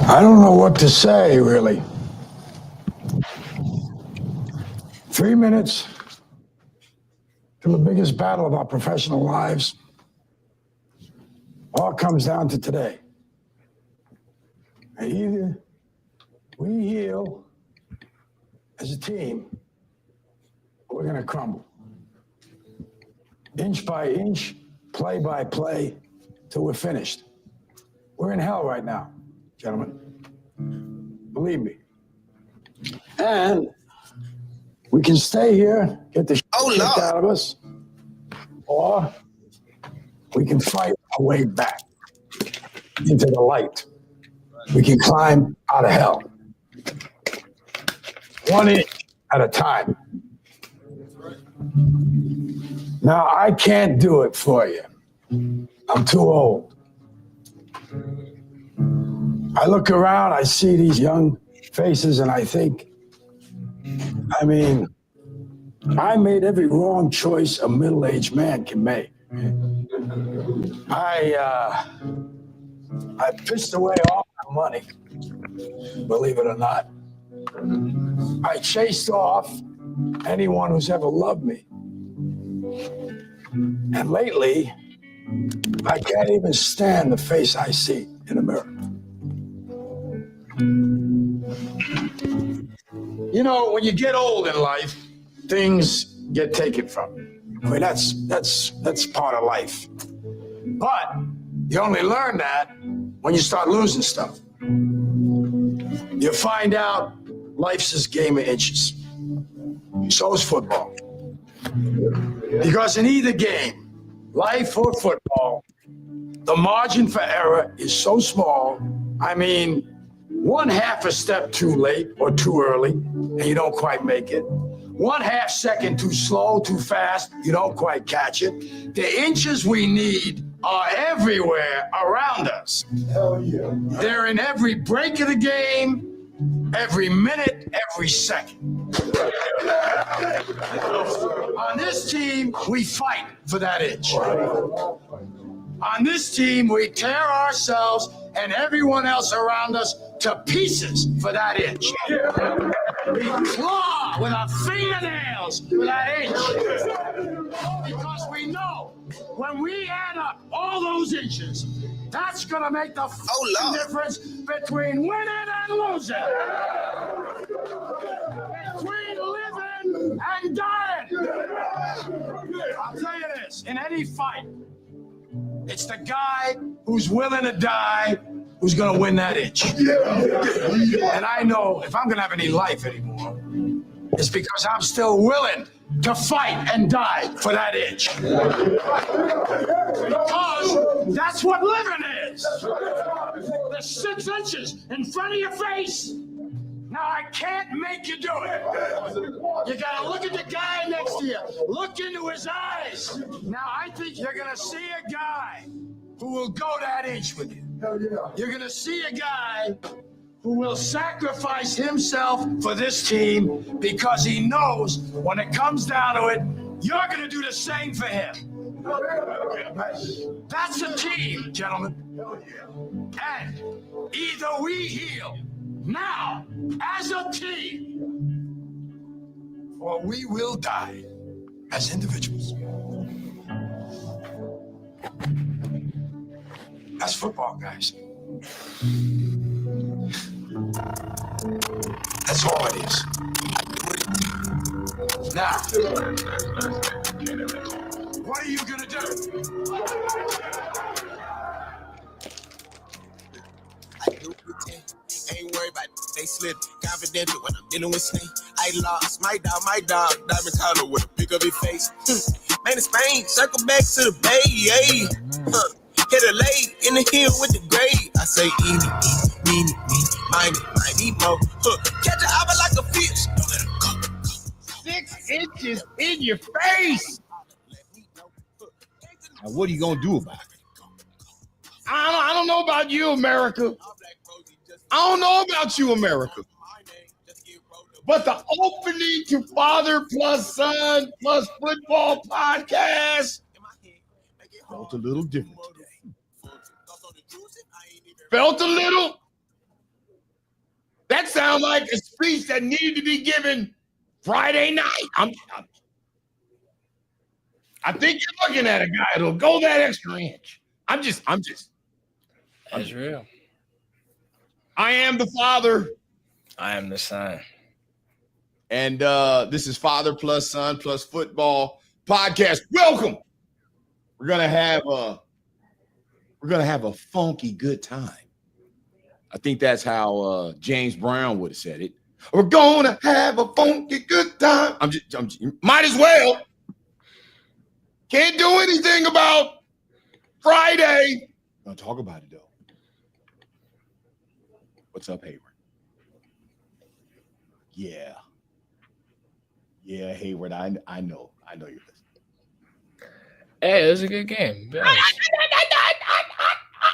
I don't know what to say, really. 3 minutes to the biggest battle of our professional lives. All comes down to today. Either we heal as a team, or we're going to crumble. Inch by inch, play by play, till we're finished. We're in hell right now, gentlemen. Believe me. And we can stay here, get the shit out of us, or we can fight our way back into the light. We can climb out of hell. 1 inch at a time. Now, I can't do it for you. I'm too old. I look around, I see these young faces, and I think, I made every wrong choice a middle-aged man can make. I pissed away all my money, believe it or not. I chased off anyone who's ever loved me. And lately, I can't even stand the face I see in the mirror. You know, when you get old in life, things get taken from you. I mean, that's part of life. But you only learn that when you start losing stuff. You find out life's this game of inches. So is football. Because in either game, life or football, the margin for error is so small. I mean, 1/2 a step too late or too early, and you don't quite make it. 1/2 second too slow, too fast, you don't quite catch it. The inches we need are everywhere around us. Hell yeah. They're in every break of the game, every minute, every second. On this team, we fight for that inch. On this team, we tear ourselves and everyone else around us to pieces for that inch. We claw with our fingernails for that inch. Because we know when we add up all those inches, that's going to make the difference between winning and losing. Between living and dying. I'll tell you this, in any fight, it's the guy who's willing to die who's going to win that inch. And I know if I'm going to have any life anymore, it's because I'm still willing to fight and die for that inch. Because that's what living is. The 6 inches in front of your face. Now, I can't make you do it. You got to look at the guy next to you. Look into his eyes. Now, I think you're going to see a guy who will go that inch with you. You're going to see a guy who will sacrifice himself for this team because he knows when it comes down to it, you're going to do the same for him. That's a team, gentlemen. And either we heal now as a team, or we will die as individuals. That's football, guys. That's all it is. Now, what are you gonna do? Ain't worried about it. They slip confidential when I'm dealing with Snake. I lost my dog, Diamond Collar with a pick up his face. Man, in Spain, circle back to the bay, yeah. Hit a lay in the hill with the grade. I say, eeny, meeny, miny, mo. Catch an apple like a fish. Don't let him go. 6 inches in your face. Now, what are you gonna do about it? I don't know about you, America. I don't know about you, America. But the opening to Father Plus Son Plus Football podcast felt a little different today. Felt a little That sounds like a speech that needed to be given Friday night. I think you're looking at a guy that'll go that extra inch. That's real. I am the father. I am the son. And this is Father Plus Son Plus Football Podcast. Welcome. We're gonna have a funky good time. I think that's how James Brown would have said it. We're gonna have a funky good time. I'm just might as well. Can't do anything about Friday. Gonna talk about it though. What's up, Hayward? Yeah, Hayward. I know you're listening. Hey, it was a good game.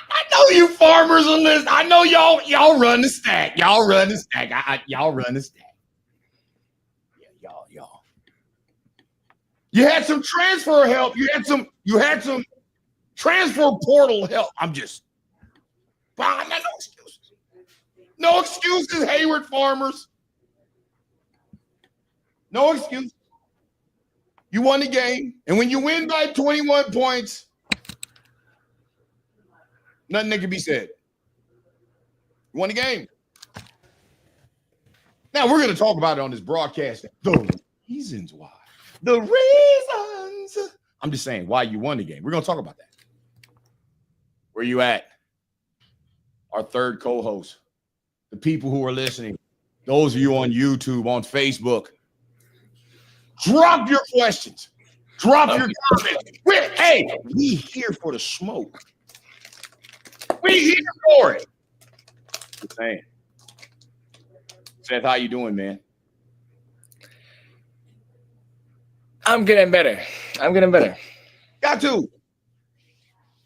I know you farmers on this. I know y'all run the stack. Y'all run the stack. Y'all run the stack. Yeah, y'all. You had some transfer help. You had some transfer portal help. No excuses. No excuses, Hayward farmers. No excuse. You won the game. And when you win by 21 points, nothing that can be said. You won the game. Now we're going to talk about it on this broadcast. The reasons why. The reasons. I'm just saying why you won the game. We're going to talk about that. Where you at? Our third co-host. The people who are listening. Those of you on YouTube, on Facebook. Drop your questions. Drop your comments. We here for the smoke. We here for it. Just saying. Seth, how you doing, man? I'm getting better. Got to.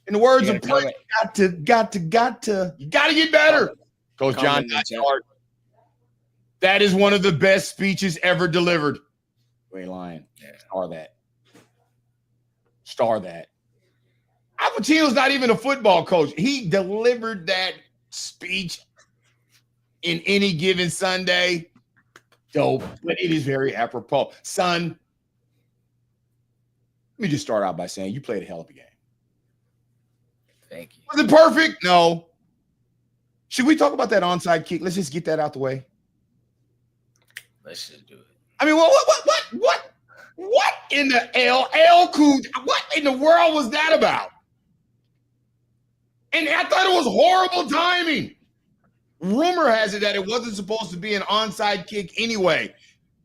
In the words of Quinn, got to. You got to get better. Coach John, that is one of the best speeches ever delivered. You ain't lying. Yeah. Star that. Alpatino's not even a football coach. He delivered that speech in any given Sunday. Dope, but it is very apropos. Son, let me just start out by saying you played a hell of a game. Thank you. Was it perfect? No. Should we talk about that onside kick? Let's just get that out the way. Let's just do it. I mean, what in the LL Cool? What in the world was that about? And I thought it was horrible timing. Rumor has it that it wasn't supposed to be an onside kick anyway.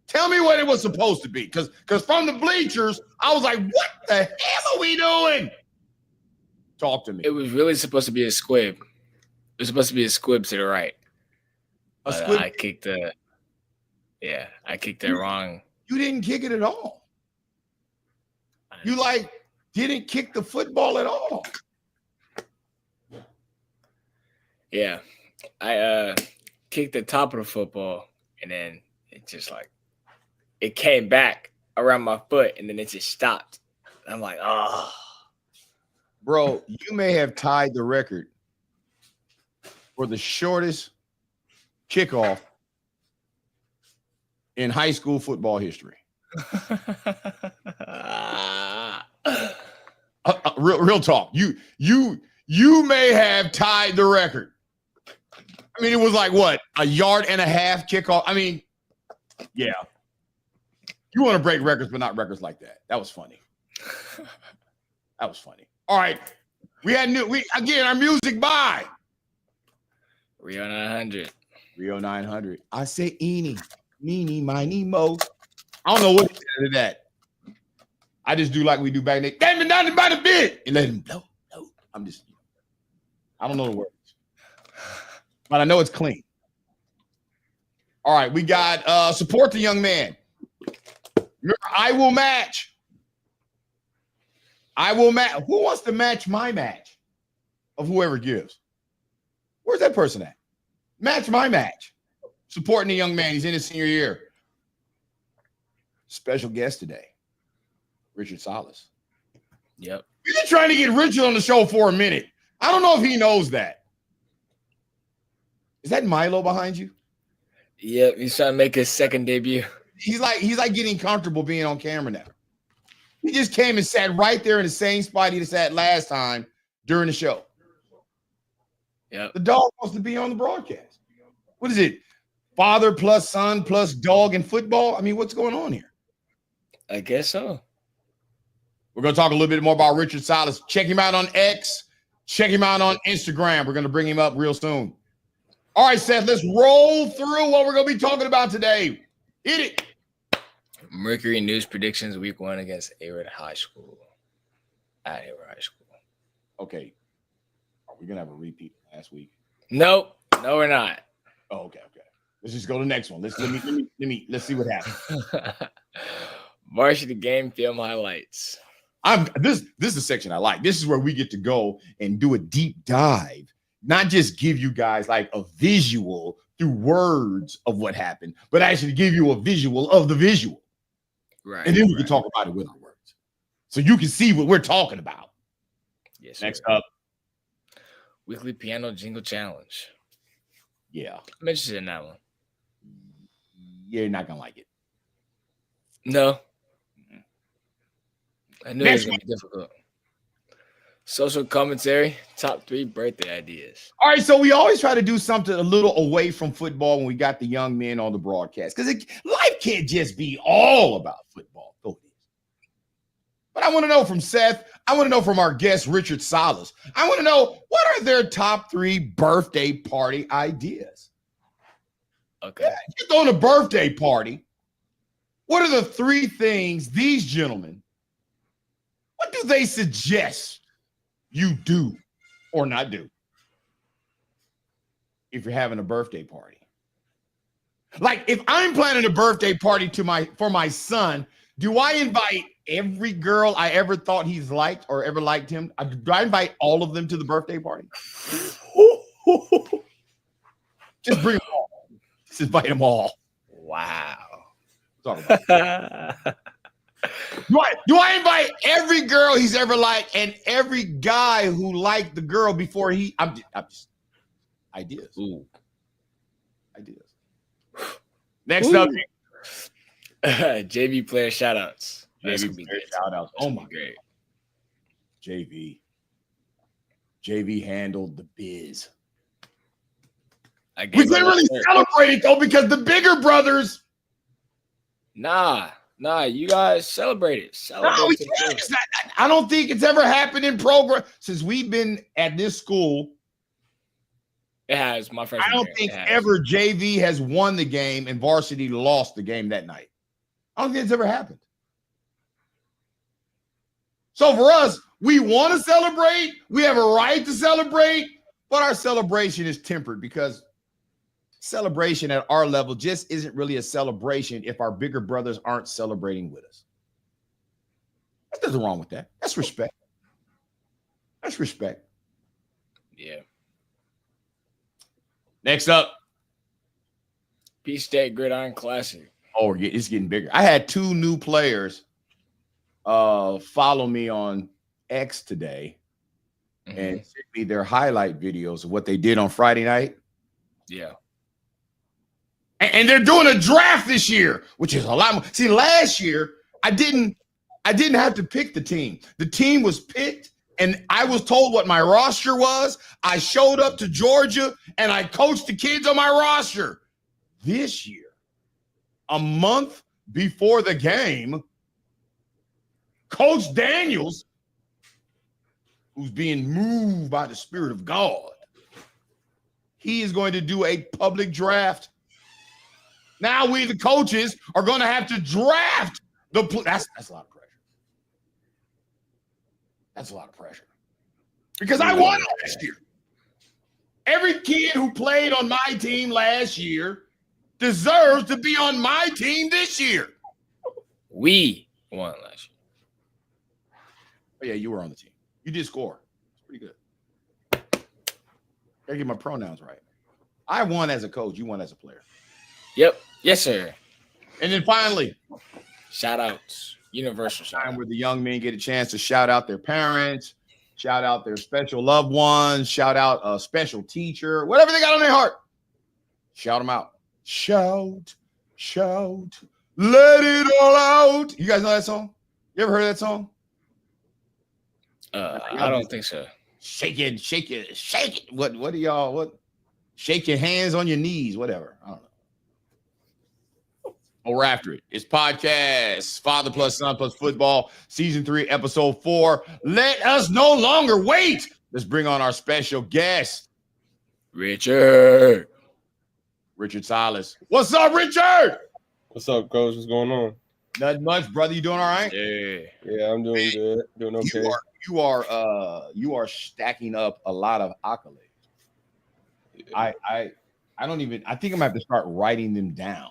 Tell me what it was supposed to be, because from the bleachers, I was like, what the hell are we doing? Talk to me. It was really supposed to be a squib. It was supposed to be a squib to the right. A squib? I kicked it wrong. You didn't kick it at all. You didn't kick the football at all. Yeah. I kicked the top of the football, and then it just it came back around my foot, and then it just stopped. I'm like, oh. Bro, you may have tied the record for the shortest kickoff in high school football history. Real talk. You may have tied the record. I mean, it was like what, a yard and a half kickoff. I mean, yeah. You want to break records, but not records like that. That was funny. That was funny. All right, our music by Rio 900. Rio 900. I say eeny, meeny, miny, mo. I don't know what to say to that. I just do like we do back then. Damn it, nothing but a bit, and let him blow. I don't know the words, but I know it's clean. All right, we got support the young man. Remember, I will match. Who wants to match my match of whoever gives? Where's that person at? Match my match. Supporting the young man. He's in his senior year. Special guest today, Richard Salas. Yep. We've been trying to get Richard on the show for a minute. I don't know if he knows that. Is that Milo behind you? Yep, he's trying to make his second debut. He's like getting comfortable being on camera now. He just came and sat right there in the same spot he sat last time during the show. Yep. The dog wants to be on the broadcast. What is it? Father plus son plus dog in football? I mean, what's going on here? I guess so. We're going to talk a little bit more about Richard Salas. Check him out on X. Check him out on Instagram. We're going to bring him up real soon. All right, Seth, let's roll through what we're going to be talking about today. Hit it. Mercury News predictions week 1 against Hayward High School. At Hayward High School. Okay. Are we going to have a repeat last week? Nope. No, we're not. Oh, okay. Let's just go to the next one. Let's see what happens. Varsity game film highlights. This is the section I like. This is where we get to go and do a deep dive, not just give you guys like a visual through words of what happened, but actually give you a visual of the visual. Right. And then we can talk about it with our words. So you can see what we're talking about. Yes. Next up. Weekly piano jingle challenge. Yeah. I'm interested in that one. You're not gonna like it. No. I knew it was gonna be difficult. Social commentary, top 3 birthday ideas. All right, so we always try to do something a little away from football when we got the young men on the broadcast, because life can't just be all about football. Though it is. But I want to know from Seth, I want to know from our guest, Richard Salas, I want to know, what are their top 3 birthday party ideas? Okay. Yeah, you're throwing a birthday party. What are the 3 things these gentlemen, what do they suggest you do or not do if you're having a birthday party? Like, if I'm planning a birthday party for my son, do I invite every girl I ever thought he's liked or ever liked him? Do I invite all of them to the birthday party? Just bring them all. Just invite them all. Wow. Talk about it. Do I invite every girl he's ever liked and every guy who liked the girl before I'm just ideas. Ooh. Ideas. Next up, JV player shoutouts. JV player shoutouts. Oh my great. JV handled the biz. We couldn't really celebrate it though because the bigger brothers. Nah, you guys celebrate it. I don't think it's ever happened in program since we've been at this school. It has, my friend. I don't think ever JV has won the game and varsity lost the game that night. I don't think it's ever happened. So for us, we want to celebrate. We have a right to celebrate, but our celebration is tempered because celebration at our level just isn't really a celebration if our bigger brothers aren't celebrating with us. There's nothing wrong with that. That's respect. That's respect. Yeah. Next up. Peach State Gridiron Classic. Oh, it's getting bigger. I had 2 new players follow me on X today and send me their highlight videos of what they did on Friday night. Yeah. And they're doing a draft this year, which is a lot more. See, last year I didn't have to pick the team. The team was picked, and I was told what my roster was. I showed up to Georgia, and I coached the kids on my roster. This year, a month before the game, Coach Daniels, who's being moved by the Spirit of God, he is going to do a public draft. Now we, the coaches, are going to have to draft the that's a lot of pressure. That's a lot of pressure. Because I won last year. Every kid who played on my team last year deserves to be on my team this year. We won last year. Oh, yeah, you were on the team. You did score. It's pretty good. Gotta get my pronouns right. I won as a coach. You won as a player. Yep. Yes, sir. And then finally, shout outs. Universal shout out. Where the young men get a chance to shout out their parents, shout out their special loved ones, shout out a special teacher, whatever they got on their heart. Shout them out. shout, shout, let it all out. You guys know that song? You ever heard that song? I don't think so. Shake it, shake it, shake it. What do y'all, what? Shake your hands on your knees, whatever. I don't know. Oh, we're after it. It's podcast, Father plus Son plus Football, Season 3, Episode 4. Let us no longer wait. Let's bring on our special guest, Richard Salas. What's up, Richard? What's up, coach? What's going on? Nothing much, brother. You doing all right? Yeah, I'm doing good. Doing okay. You are stacking up a lot of accolades. Yeah. I don't even. I think I'm gonna have to start writing them down.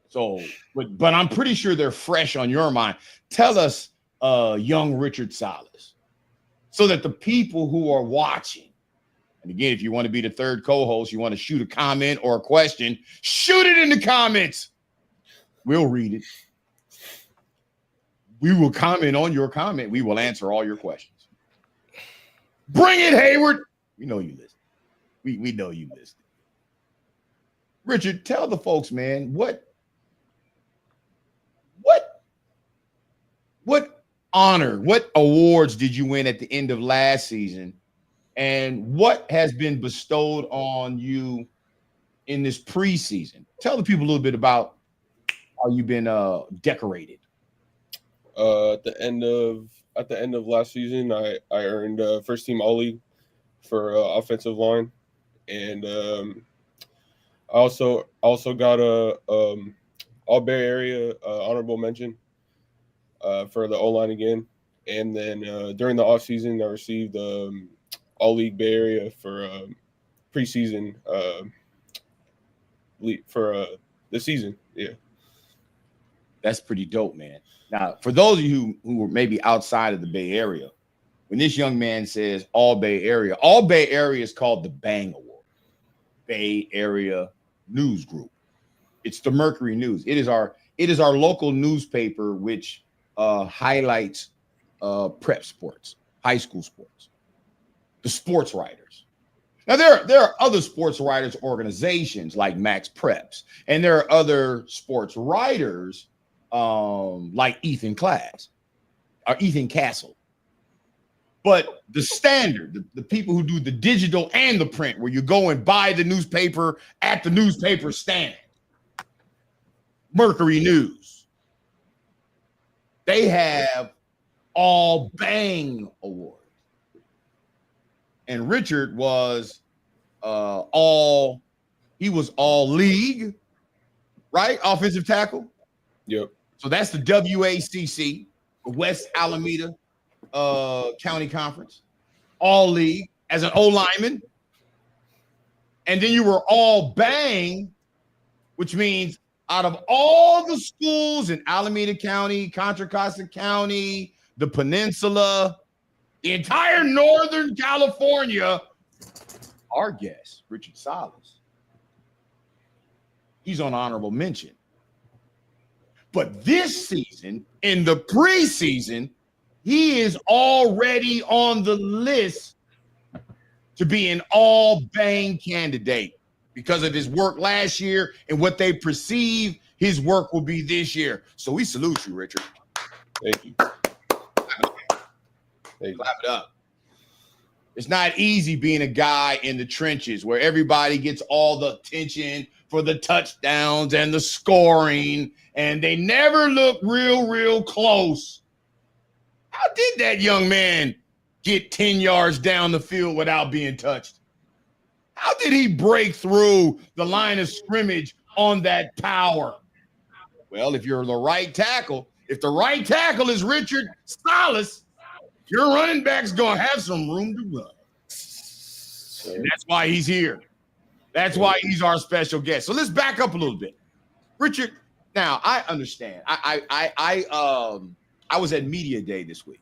So, but I'm pretty sure they're fresh on your mind. Tell us, young Richard Salas, so that the people who are watching, and again, if you want to be the third co-host, you want to shoot a comment or a question, shoot it in the comments. We'll read it. We will comment on your comment. We will answer all your questions. Bring it, Hayward. We know you listen. We know you listen. Richard, tell the folks, man, what honor, what awards did you win at the end of last season, and what has been bestowed on you in this preseason? Tell the people a little bit about how you've been decorated. At the end of last season, I earned first team All League for offensive line, and I also got a All Bay Area honorable mention for the O-line again. And then during the offseason, I received All League Bay Area for preseason for the season. Yeah. That's pretty dope, man. Now, for those of you who are maybe outside of the Bay Area, when this young man says All Bay Area is called the Bang Award, Bay Area News Group. It's the Mercury News. It is our local newspaper, which highlights prep sports, high school sports, the sports writers. Now, there are other sports writers organizations like Max Preps, and there are other sports writers like Ethan Castle. But the standard, the people who do the digital and the print, where you go and buy the newspaper at the newspaper stand, Mercury News, they have All Bang Awards. And Richard was all league, right? Offensive tackle. Yep. So that's the WACC, the West Alameda County Conference, all league as an O lineman. And then you were all bang, which means out of all the schools in Alameda County, Contra Costa County, the Peninsula, the entire Northern California, our guest, Richard Salas, he's on honorable mention. But this season, in the preseason, he is already on the list to be an all-bang candidate because of his work last year and what they perceive his work will be this year. So we salute you, Richard. Thank you. Clap it up. It's not easy being a guy in the trenches where everybody gets all the attention for the touchdowns and the scoring, and they never look real close. How did that young man get 10 yards down the field without being touched? How did he break through the line of scrimmage on that power? Well, if you're the right tackle, if the right tackle is Richard Salas, your running back's going to have some room to run. And that's why he's here. That's why he's our special guest. So let's back up a little bit. Richard, now I understand. I was at Media Day this week.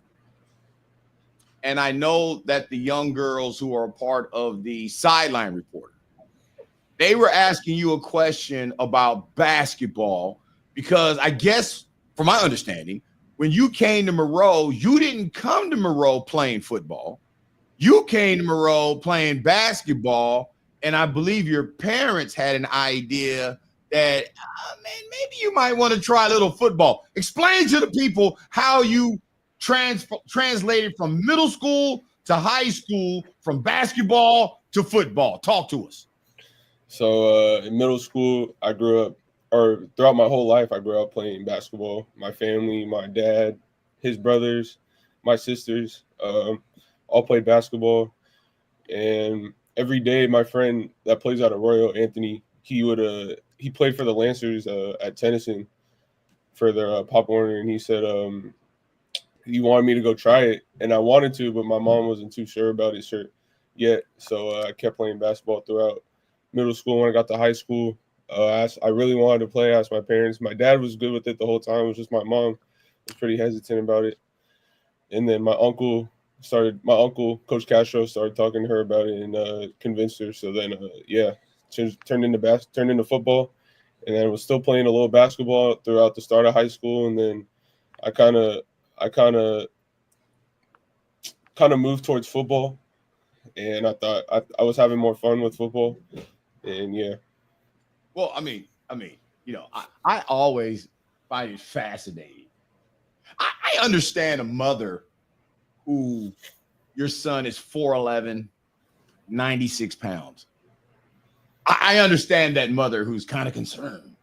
And I know that the young girls who are a part of the Sideline Reporter, they were asking you a question about basketball because I guess, from my understanding, when you came to Monroe, you didn't come to Monroe playing football. You came to Monroe playing basketball and I believe your parents had an idea that, man, maybe you might want to try a little football. Explain to the people how you translated from middle school to high school, from basketball to football. Talk to us. So in middle school, I grew up, or throughout my whole life, I grew up playing basketball. My family, my dad, his brothers, my sisters, all played basketball. And every day, my friend that plays out of Royal, Anthony, he played for the Lancers at Tennyson for their Pop Warner, and he said he wanted me to go try it, and I wanted to, but my mom wasn't too sure about it yet. So I kept playing basketball throughout middle school. When I got to high school, I really wanted to play. I asked my parents. My dad was good with it the whole time. It was just my mom was pretty hesitant about it. And then my uncle, Coach Castro, started talking to her about it and convinced her. So then, turned into football, and then I was still playing a little basketball throughout the start of high school. And then I kind of moved towards football, and I thought I was having more fun with football. And yeah. Well, I mean, I always find it fascinating. I understand a mother who your son is 4'11", 96 pounds. I understand that mother who's kind of concerned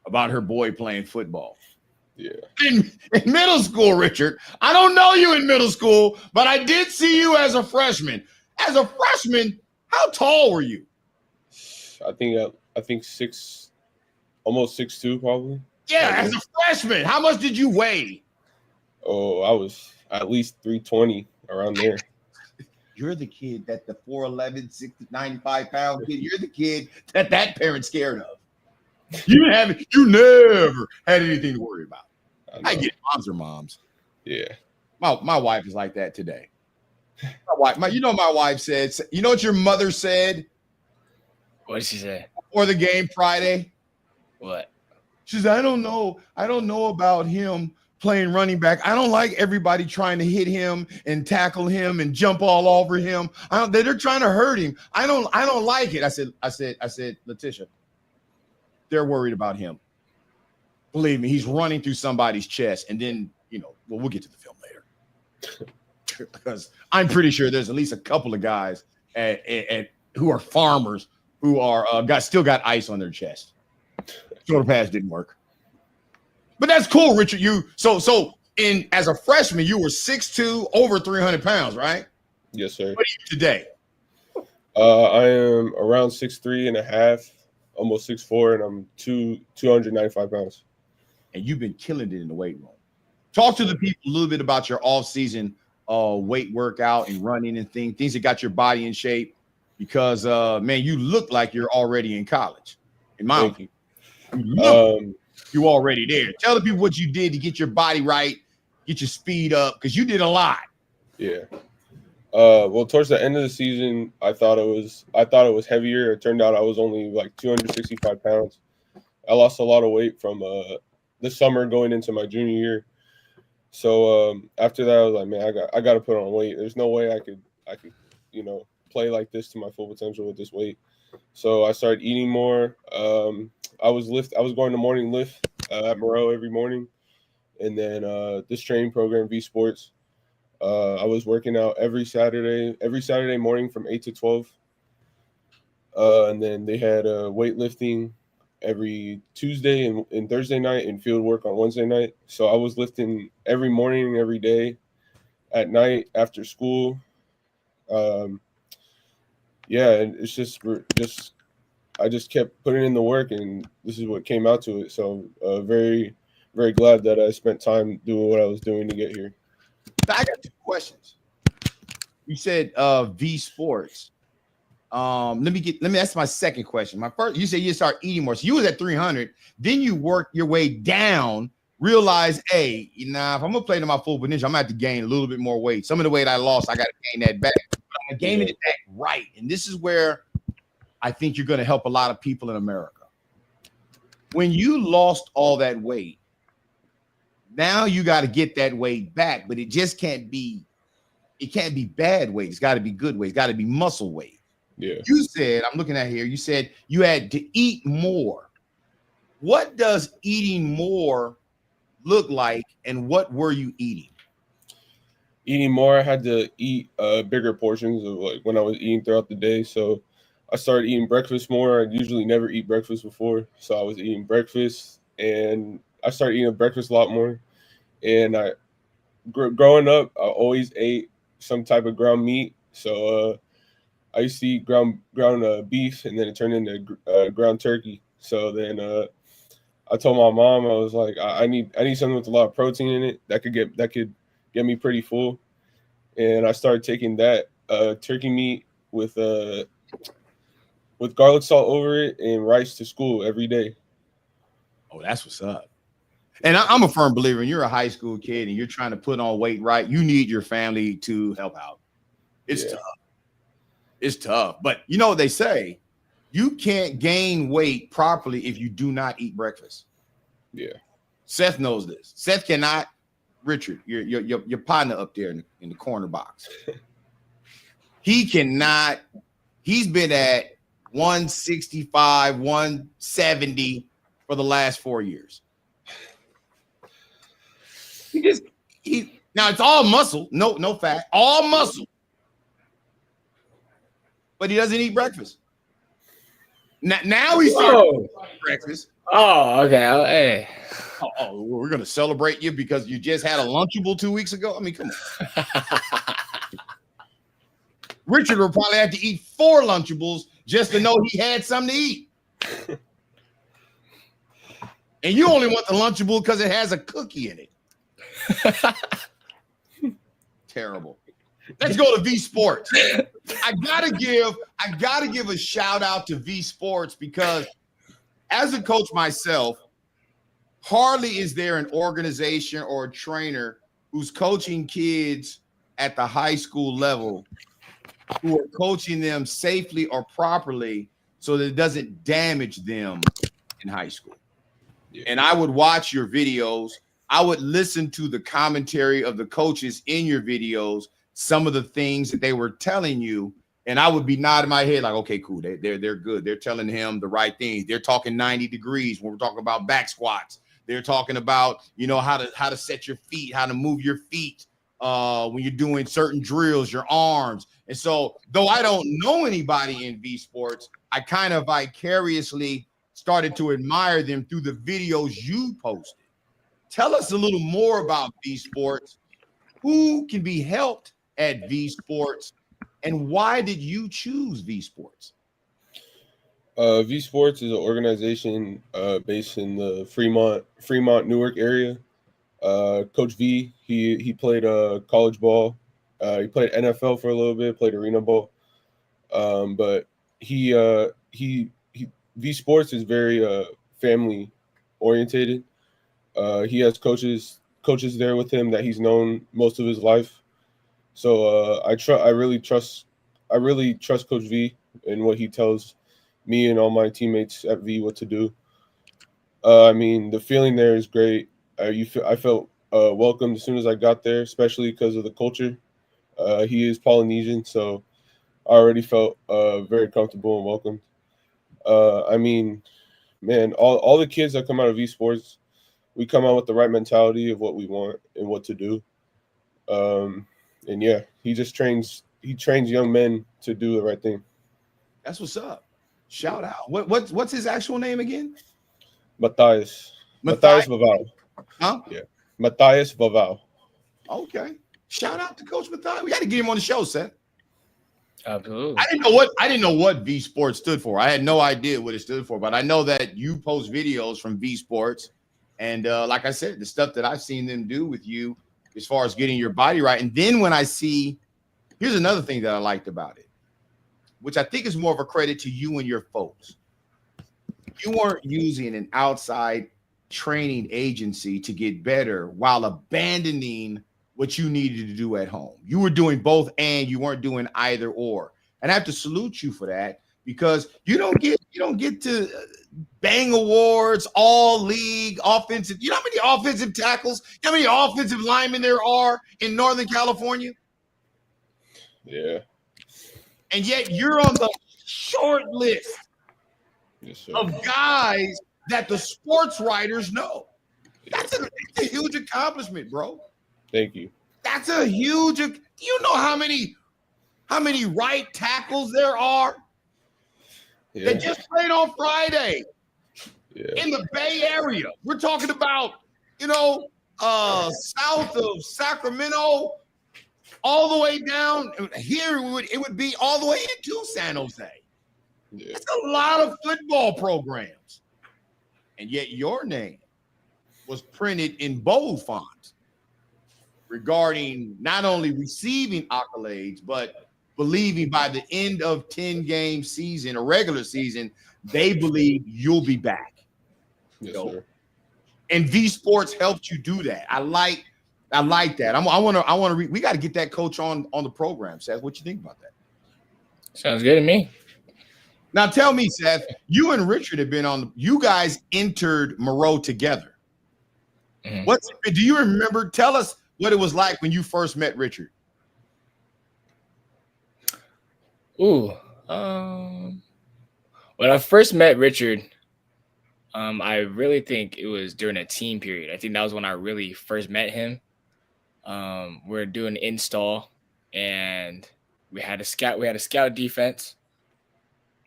about her boy playing football. Yeah. In middle school, Richard, I don't know you in middle school, but I did see you as a freshman. As a freshman, how tall were you? I think almost 6'2", probably. Yeah, as a freshman, how much did you weigh? Oh, I was at least 320, around there. You're the kid that the 4'11", 95 pound kid. You're the kid that parent's scared of. You never had anything to worry about. I get moms are moms. Yeah. My wife is like that today. My wife said, you know what your mother said? What did she say? Before the game Friday? What? She said, I don't know about him playing running back. I don't like everybody trying to hit him and tackle him and jump all over him. They're trying to hurt him. I don't like it. I said, Letitia, they're worried about him. Believe me, he's running through somebody's chest. And then, we'll get to the film later. Because I'm pretty sure there's at least a couple of guys who are farmers who are still got ice on their chest. Shoulder pads didn't work. But that's cool, Richard. As a freshman, you were 6'2", over 300 pounds, right? Yes, sir. What are you today? I am around 6'3" and a half, almost 6'4", and I'm 295 pounds. And you've been killing it in the weight room. Talk to the people a little bit about your off-season weight workout and running and things that got your body in shape. Because, man, you look like you're already in college, in my opinion. You already there. Tell the people what you did to get your body right, get your speed up, because you did a lot. Yeah. Well, towards the end of the season, I thought it was heavier. It turned out I was only like 265 pounds. I lost a lot of weight from the summer going into my junior year. So after that, I was like, man, I got to put on weight. There's no way I could play like this to my full potential with this weight. So I started eating more. I was going to morning lift at Moreau every morning, and then this training program, V Sports. I was working out every Saturday morning from 8 to 12. And then they had weightlifting every Tuesday and Thursday night, and field work on Wednesday night. So I was lifting every morning, every day, at night after school. And it's I just kept putting in the work, and this is what came out to it. So very, very glad that I spent time doing what I was doing to get here. I got 2 questions. You said V Sports. Let me that's my second question. My first, you said you start eating more. So you was at 300, then you worked your way down, realize, hey, if I'm gonna play to my full potential, I'm gonna have to gain a little bit more weight. Some of the weight I lost, I gotta gain that back. But I'm gaining it back right. And this is where I think you're gonna help a lot of people in America. When you lost all that weight, now you got to get that weight back, but it can't be bad weight. It's got to be good weight. It's got to be muscle weight. Yeah. You said, I'm looking at here, you said you had to eat more. What does eating more look like, and what were you eating? Eating more, I had to eat bigger portions of like when I was eating throughout the day. So I started eating breakfast more. I usually never eat breakfast before, so I was eating breakfast, and I started eating breakfast a lot more. And growing up, I always ate some type of ground meat. So I used to eat ground beef, and then it turned into ground turkey. So then I told my mom, I was like, I need something with a lot of protein in it that could get me pretty full. And I started taking that turkey meat with garlic salt over it and rice to school every day. Oh, that's what's up. And I'm a firm believer, and you're a high school kid and you're trying to put on weight, right? You need your family to help out. It's tough. It's tough. But you know what they say? You can't gain weight properly if you do not eat breakfast. Yeah. Seth knows this. Seth cannot. Richard, your partner up there in the corner box. He cannot. He's been at 165, 170 for the last 4 years. Now it's all muscle, no fat, all muscle. But he doesn't eat breakfast. Now he's starting breakfast. Oh, okay. Hey. Oh, we're gonna celebrate you because you just had a Lunchable 2 weeks ago. I mean, come on. Richard will probably have to eat 4 Lunchables just to know he had something to eat. And you only want the Lunchable because it has a cookie in it. Terrible. Let's go to V Sports. I gotta give a shout out to V Sports because as a coach myself, hardly is there an organization or a trainer who's coaching kids at the high school level who are coaching them safely or properly so that it doesn't damage them in high school. Yeah. And I would watch your videos. I would listen to the commentary of the coaches in your videos, some of the things that they were telling you, and I would be nodding my head like, okay, cool. They're good. They're telling him the right things. They're talking 90 degrees when we're talking about back squats. They're talking about, how to set your feet, how to move your feet when you're doing certain drills, your arms. And so though I don't know anybody in V Sports, I kind of vicariously started to admire them through the videos you posted. Tell us a little more about V Sports. Who can be helped at V Sports, and why did you choose V Sports? V Sports is an organization based in the Fremont, Newark area. Coach V, he played college ball. He played NFL for a little bit, played arena ball. But V Sports is very family orientated. He has coaches there with him that he's known most of his life. So I really trust Coach V and what he tells me and all my teammates at V what to do. I mean, the feeling there is great. I felt welcomed as soon as I got there, especially because of the culture. He is Polynesian, so I already felt very comfortable and welcomed. I mean, man, all the kids that come out of V Sports, we come out with the right mentality of what we want and what to do. And yeah, he trains young men to do the right thing. That's what's up. Shout out. What's his actual name again? Matthias Vavau. Huh? Yeah. Matthias Vavau. Okay. Shout out to Coach Matthias. We got to get him on the show, Seth. Absolutely. I didn't know what V Sports stood for. I had no idea what it stood for, but I know that you post videos from V Sports. And like I said, the stuff that I've seen them do with you as far as getting your body right. And then when I see, here's another thing that I liked about it, which I think is more of a credit to you and your folks. You weren't using an outside training agency to get better while abandoning what you needed to do at home. You were doing both, and you weren't doing either or. And I have to salute you for that, because you don't get to bang awards, all league offensive. You know how many offensive tackles, how many offensive linemen there are in Northern California? Yeah. And yet you're on the short list Yes, sir. of guys that the sports writers know. That's a huge accomplishment, bro. Thank you. That's a huge. Do you know how many right tackles there are Yeah. that just played on Friday Yeah. in the Bay Area? We're talking about, south of Sacramento, all the way down here. It would be all the way into San Jose. Yeah. It's a lot of football programs, and yet your name was printed in bold font regarding not only receiving accolades, but believing by the end of 10-game season, a regular season, they believe you'll be back. Yes, sir. And V Sports helped you do that. I like that. I want to. We got to get that coach on the program. Seth, what you think about that? Sounds good to me. Now tell me, Seth, you and Richard have been on. You guys entered Moreau together. Mhm. Do you remember? Tell us what it was like when you first met Richard. Ooh, when I first met Richard, I really think it was during a team period. I think that was when I really first met him. We're doing install, and we had a scout defense,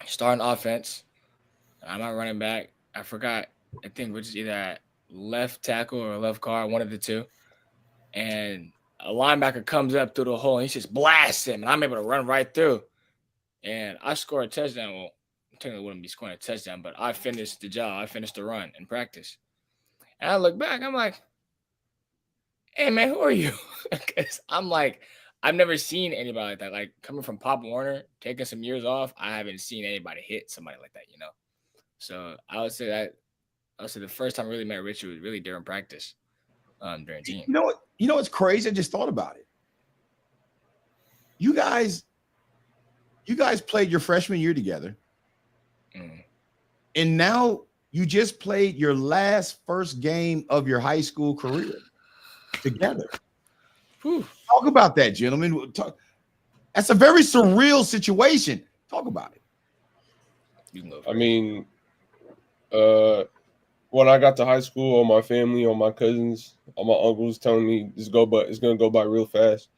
starting offense. I'm not running back. I forgot. I think we're just either at left tackle or left guard, one of the two. And a linebacker comes up through the hole, and he just blasts him, and I'm able to run right through. And I scored a touchdown. Well, technically wouldn't be scoring a touchdown, but I finished the job. I finished the run in practice. And I look back, I'm like, hey, man, who are you? Because I'm like, I've never seen anybody like that. Like, coming from Pop Warner, taking some years off, I haven't seen anybody hit somebody like that, So I would say the first time I really met Richard was really during practice, during team. You know what's crazy? I just thought about it. You guys played your freshman year together. Mm. And now you just played your first game of your high school career together. Whew. Talk about that, gentlemen. That's a very surreal situation. Talk about it. You can go I first. mean, when I got to high school, all my family, all my cousins, all my uncles telling me it's gonna go by real fast.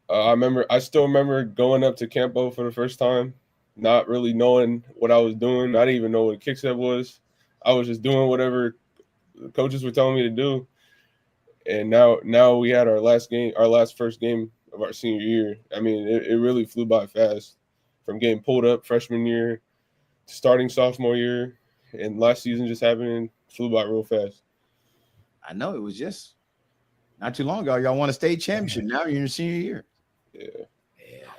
I still remember going up to Campo for the first time, not really knowing what I was doing. I didn't even know what a kick set was. I was just doing whatever the coaches were telling me to do. And now we had our first game of our senior year. I mean, it really flew by fast from getting pulled up freshman year to starting sophomore year. And last season just happened, flew by real fast. I know it was just not too long ago. Y'all won a state championship. Now you're in your senior year. Yeah.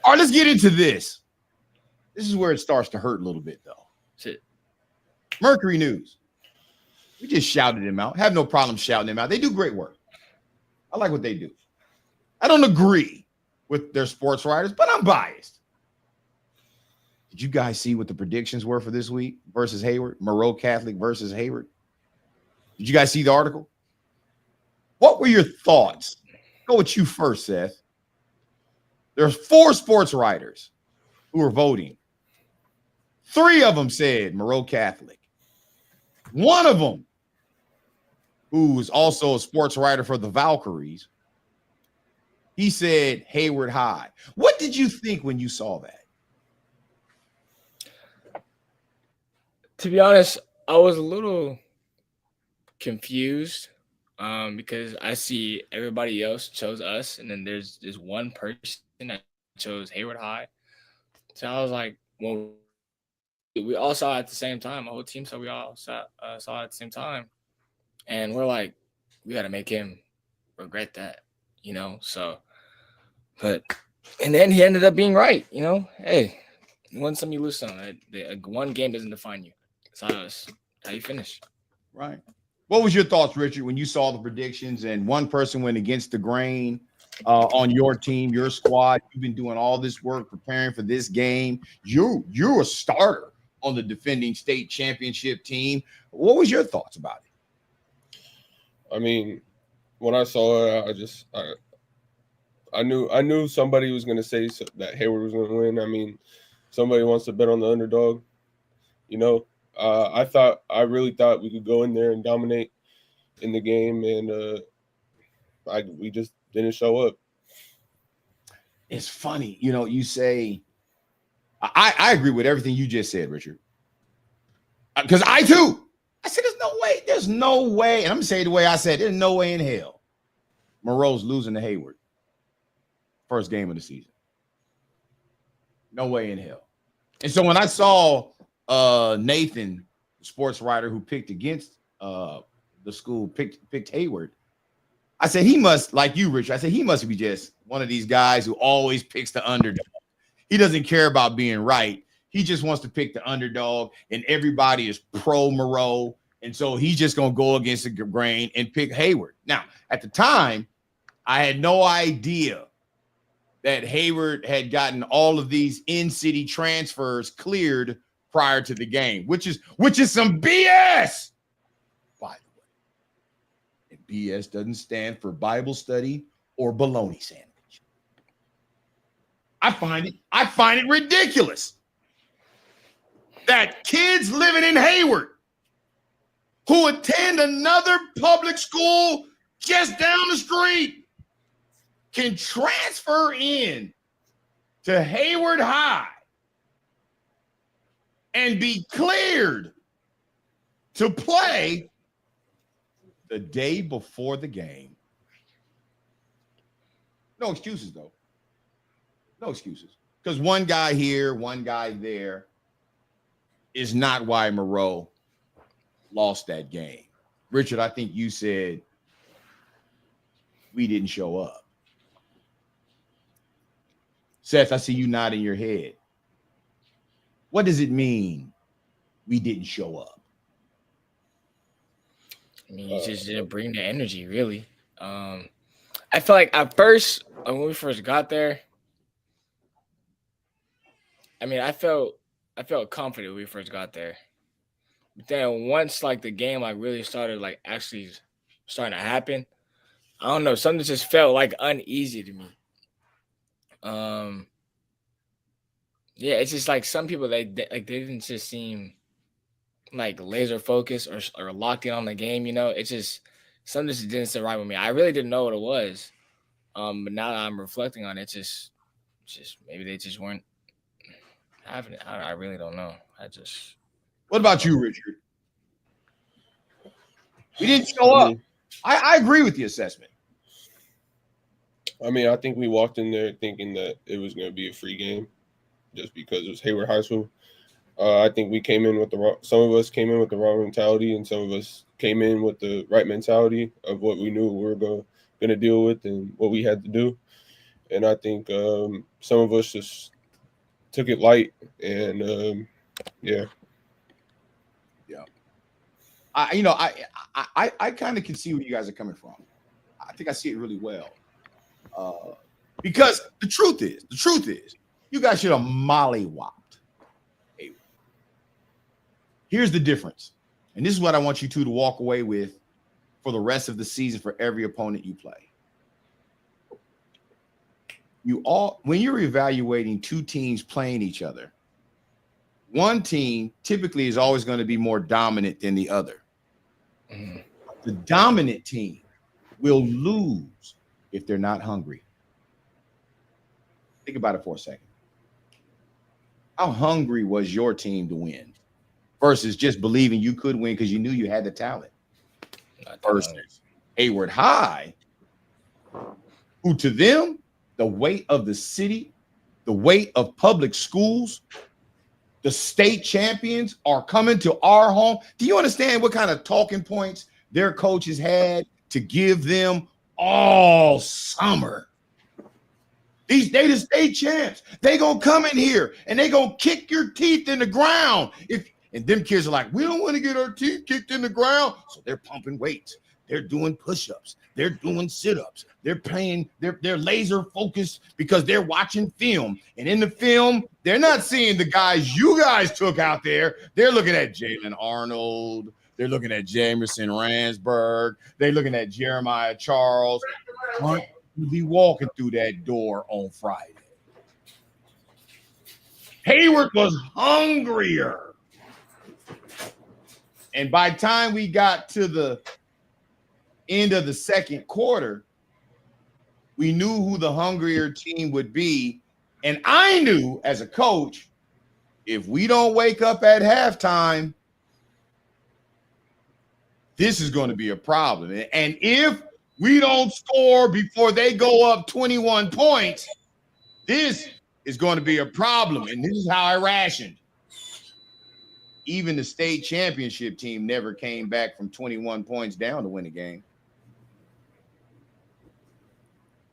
All right, let's get into this. This is where it starts to hurt a little bit, though. Shit. Mercury News. We just shouted them out. Have no problem shouting them out. They do great work. I like what they do. I don't agree with their sports writers, but I'm biased. Did you guys see what the predictions were for this week versus Hayward? Moreau Catholic versus Hayward. Did you guys see the article? What were your thoughts? Go with you first, Seth. There's 4 sports writers who are voting. 3 of them said Moreau Catholic. One of them, who is also a sports writer for the Valkyries, he said Hayward High. What did you think when you saw that? To be honest, I was a little confused because I see everybody else chose us, and then there's this one person that chose Hayward High. So I was like, well, we all saw it at the same time. My whole team saw we all saw it at the same time. And we're like, we got to make him regret that, So, but, and then he ended up being right, Hey, you win some, you lose some. One game doesn't define you. It's how you finish. Right. What was your thoughts, Richard, when you saw the predictions and one person went against the grain on your team, your squad? You've been doing all this work preparing for this game. You're a starter on the defending state championship team. What was your thoughts about it? I mean, when I saw it, I knew somebody was going to say that Hayward was going to win. I mean, somebody wants to bet on the underdog, you know, I really thought we could go in there and dominate in the game, and we just didn't show up. It's funny, you know. You say, I agree with everything you just said, Richard. Because I too, I said, there's no way, and I'm gonna say it the way I said, there's no way in hell Monroe's losing to Hayward. First game of the season. No way in hell. And so when I saw Nathan, the sports writer who picked against the school, picked Hayward, I said he must, like you, Richard, I said he must be just one of these guys who always picks the underdog. He doesn't care about being right. He just wants to pick the underdog, and everybody is pro Monroe. And so he's just going to go against the grain and pick Hayward. Now, at the time, I had no idea that Hayward had gotten all of these in-city transfers cleared prior to the game, which is some BS, by the way. And BS doesn't stand for Bible study or bologna sandwich. I find it ridiculous that kids living in Hayward who attend another public school just down the street can transfer in to Hayward High and be cleared to play the day before the game. No excuses, though. No excuses. Because one guy here, one guy there is not why Monroe lost that game. Richard, I think you said we didn't show up. Seth, I see you nodding your head. What does it mean we didn't show up? I mean, you just didn't bring the energy, really. I feel like at first, when we first got there, I mean, I felt confident when we first got there. But then once like the game like really started like actually starting to happen, I don't know, something just felt like uneasy to me. Yeah, it's just like some people they didn't just seem like laser focused or locked in on the game. You know, it's just something just didn't sit right with me. I really didn't know what it was. But now that I'm reflecting on it, just maybe they just weren't having it. I really don't know. What about you, Richard? We didn't show up. I agree with the assessment. I mean, I think we walked in there thinking that it was going to be a free game just because it was Hayward High School. I think we came in with some of us came in with the wrong mentality, and some of us came in with the right mentality of what we knew we were going to deal with and what we had to do. And I think some of us just took it light, and yeah. I kind of can see where you guys are coming from. I think I see it really well. Because the truth is, you guys should have mollywopped. Here's the difference. And this is what I want you two to walk away with for the rest of the season for every opponent you play. When you're evaluating two teams playing each other, one team typically is always going to be more dominant than the other. Mm-hmm. The dominant team will lose if they're not hungry. Think about it for a second. How hungry was your team to win versus just believing you could win because you knew you had the talent? Versus Hayward High, who to them, the weight of the city, the weight of public schools, the state champions are coming to our home. Do you understand what kind of talking points their coaches had to give them all summer? They the state champs. They gonna come in here and they gonna kick your teeth in the ground. And them kids are like, we don't want to get our teeth kicked in the ground. So they're pumping weights. They're doing push-ups. They're doing sit-ups. They're playing. They're laser focused because they're watching film. And in the film, they're not seeing the guys you guys took out there. They're looking at Jalen Arnold. They're looking at Jamerson Ransburg. They're looking at Jeremiah Charles. Aren't you be walking through that door on Friday? Hayward was hungrier. And by the time we got to the end of the second quarter, we knew who the hungrier team would be. And I knew as a coach, if we don't wake up at halftime, this is going to be a problem. And if we don't score before they go up 21 points, this is going to be a problem. And this is how I rationed. Even the state championship team never came back from 21 points down to win a game.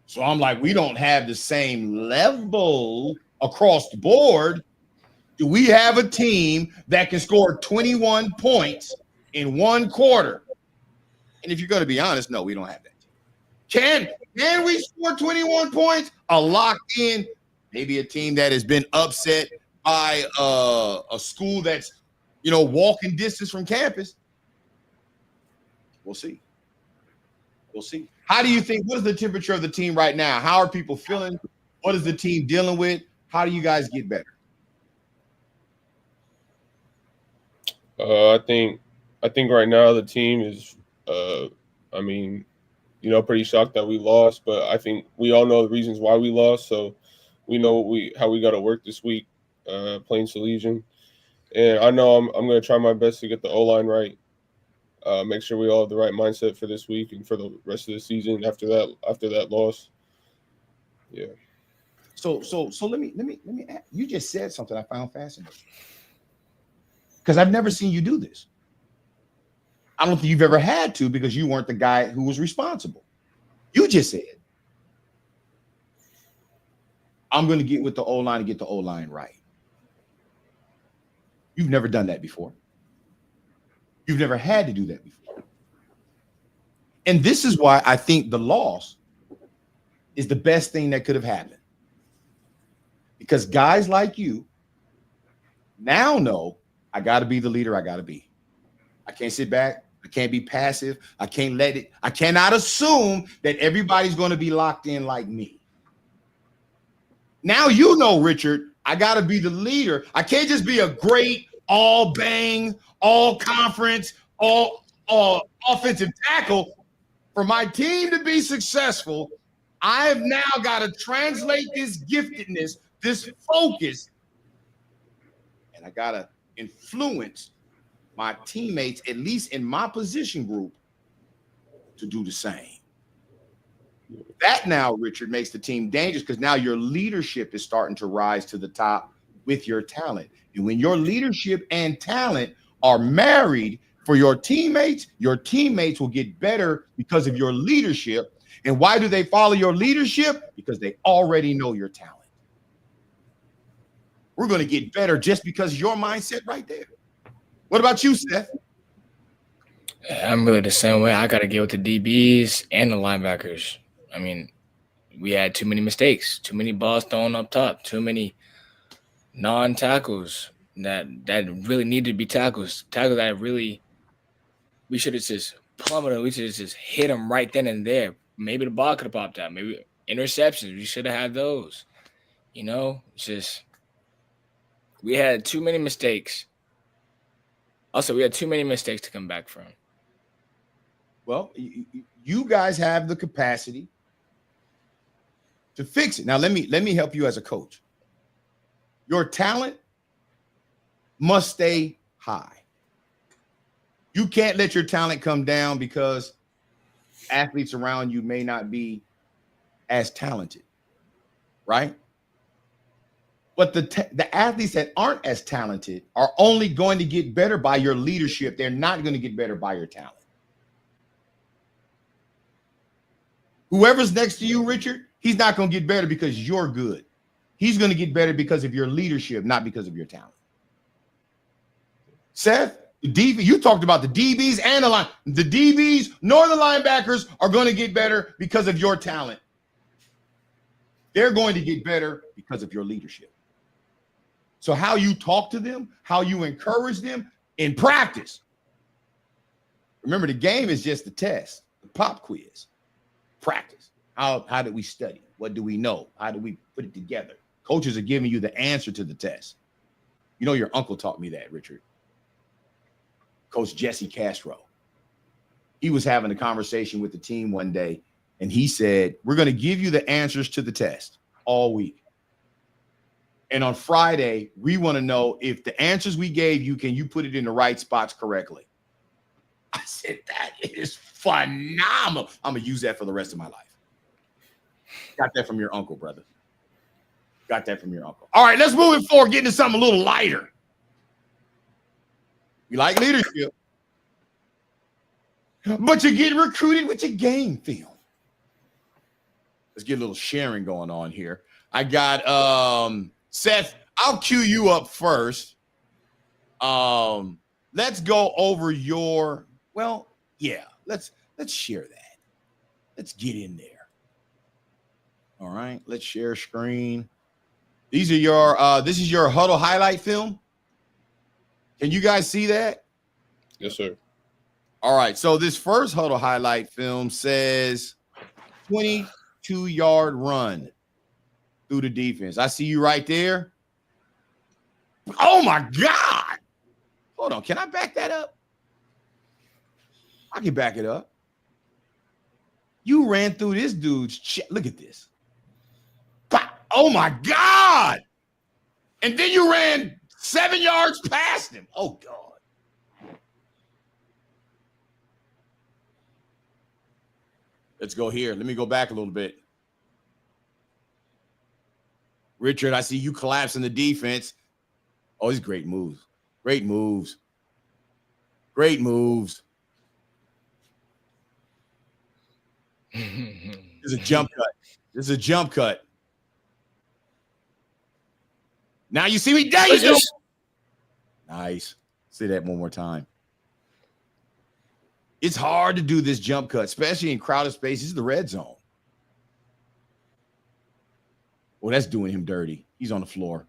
So I'm like, we don't have the same level across the board. Do we have a team that can score 21 points in one quarter? And if you're going to be honest, no, we don't have that. Can we score 21 points? A locked in, maybe a team that has been upset by a school that's, walking distance from campus. We'll see. We'll see. How do you think, what is the temperature of the team right now? How are people feeling? What is the team dealing with? How do you guys get better? I think right now the team is, pretty shocked that we lost, but I think we all know the reasons why we lost. So we know how we got to work this week, playing Salesian. And I know I'm going to try my best to get the O-line right, make sure we all have the right mindset for this week and for the rest of the season after that loss. Yeah. So let me ask, you just said something I found fascinating. Because I've never seen you do this. I don't think you've ever had to because you weren't the guy who was responsible. You just said, I'm going to get with the O-line and get the O-line right. You've never done that before. You've never had to do that before. And this is why I think the loss is the best thing that could have happened. Because guys like you now know I got to be the leader I got to be. I can't sit back. I can't be passive. I cannot assume that everybody's going to be locked in like me. Now you know, Richard, I got to be the leader. I can't just be a great all bang, all conference, all offensive tackle. For my team to be successful, I have now got to translate this giftedness, this focus, and I got to influence my teammates, at least in my position group, to do the same. That now, Richard, makes the team dangerous because now your leadership is starting to rise to the top with your talent. And when your leadership and talent are married for your teammates will get better because of your leadership. And why do they follow your leadership? Because they already know your talent. We're going to get better just because of your mindset right there. What about you, Seth? I'm really the same way. I got to get with the DBs and the linebackers. I mean, we had too many mistakes, too many balls thrown up top, too many non-tackles that really needed to be tackles that really we should have just plummeted. We should have just hit them right then and there. Maybe the ball could have popped out. Maybe interceptions. We should have had those. It's just we had too many mistakes. Also, we had too many mistakes to come back from. Well, you guys have the capacity to fix it. Now, let me help you as a coach. Your talent must stay high. You can't let your talent come down because athletes around you may not be as talented, right? But the athletes that aren't as talented are only going to get better by your leadership. They're not going to get better by your talent. Whoever's next to you, Richard, he's not going to get better because you're good. He's going to get better because of your leadership, not because of your talent. Seth, you talked about the DBs and the line. The DBs nor the linebackers are going to get better because of your talent. They're going to get better because of your leadership. So how you talk to them, how you encourage them in practice. Remember, the game is just the test, the pop quiz. Practice. How did we study? What do we know? How do we put it together? Coaches are giving you the answer to the test. You know, your uncle taught me that, Richard. Coach Jesse Castro. He was having a conversation with the team one day, and he said, we're going to give you the answers to the test all week. And on Friday, we want to know if the answers we gave you, can you put it in the right spots correctly? I said, that is phenomenal. I'm going to use that for the rest of my life. Got that from your uncle, brother. Got that from your uncle. All right, let's move it forward, get into something a little lighter. You like leadership, but you're getting recruited with your game film. Let's get a little sharing going on here. I got Seth, I'll cue you up first. Let's go over your, well, yeah, let's share that. Let's get in there. All right, let's share screen. These are your this is your huddle highlight film. Can you guys see that? Yes, sir. All right, so this first huddle highlight film says 22-yard run through the defense. I see you right there. Oh my God. Hold on, can I back that up? I can back it up. You ran through this dude's chest. Look at this. Oh my God. And then you ran 7 yards past him. Oh God. Let's go here. Let me go back a little bit. Richard, I see you collapsing the defense. Oh, these great moves. Great moves. Great moves. This is a jump cut. This is a jump cut. Now you see me. There you go. Nice. Say that one more time. It's hard to do this jump cut, especially in crowded spaces. The red zone. Well, that's doing him dirty. He's on the floor.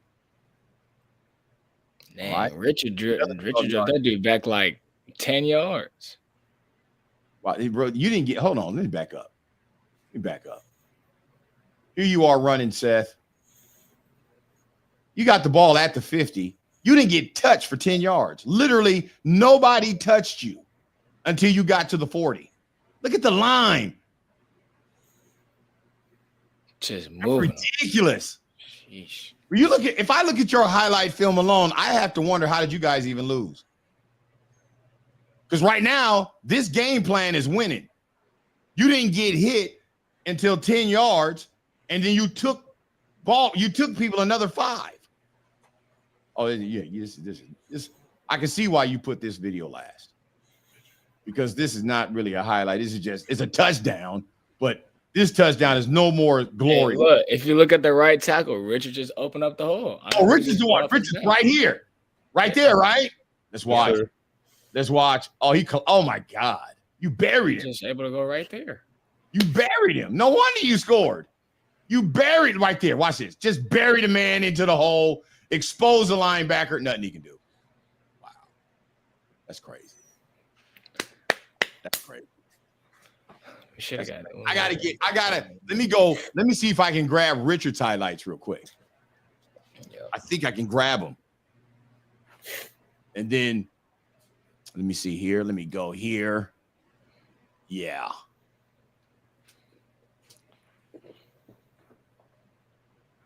Man, right. Richard drove that dude back like 10 yards. Wow, bro, you didn't get. Hold on, let me back up. Here you are running, Seth. You got the ball at the 50. You didn't get touched for 10 yards. Literally, nobody touched you until you got to the 40. Look at the line. Just moving. Ridiculous. Sheesh. If I look at your highlight film alone, I have to wonder, how did you guys even lose? Because right now, this game plan is winning. You didn't get hit until 10 yards, and then you took people another 5. Oh, yeah, this I can see why you put this video last. Because this is not really a highlight. This is just, it's a touchdown, but this touchdown is no more glory. Hey, look, if you look at the right tackle, Richard just opened up the hole. Richard's right here. Right there, right? Let's watch. Sure. Let's watch. Oh my God. You buried him. Just able to go right there. You buried him. No wonder you scored. You buried right there. Watch this. Just bury the man into the hole, expose the linebacker. Nothing he can do. Wow. That's crazy. That's crazy. We should have got it. Let me see if I can grab Richard's highlights real quick. Yep. I think I can grab them. And then let me see here. Let me go here. Yeah.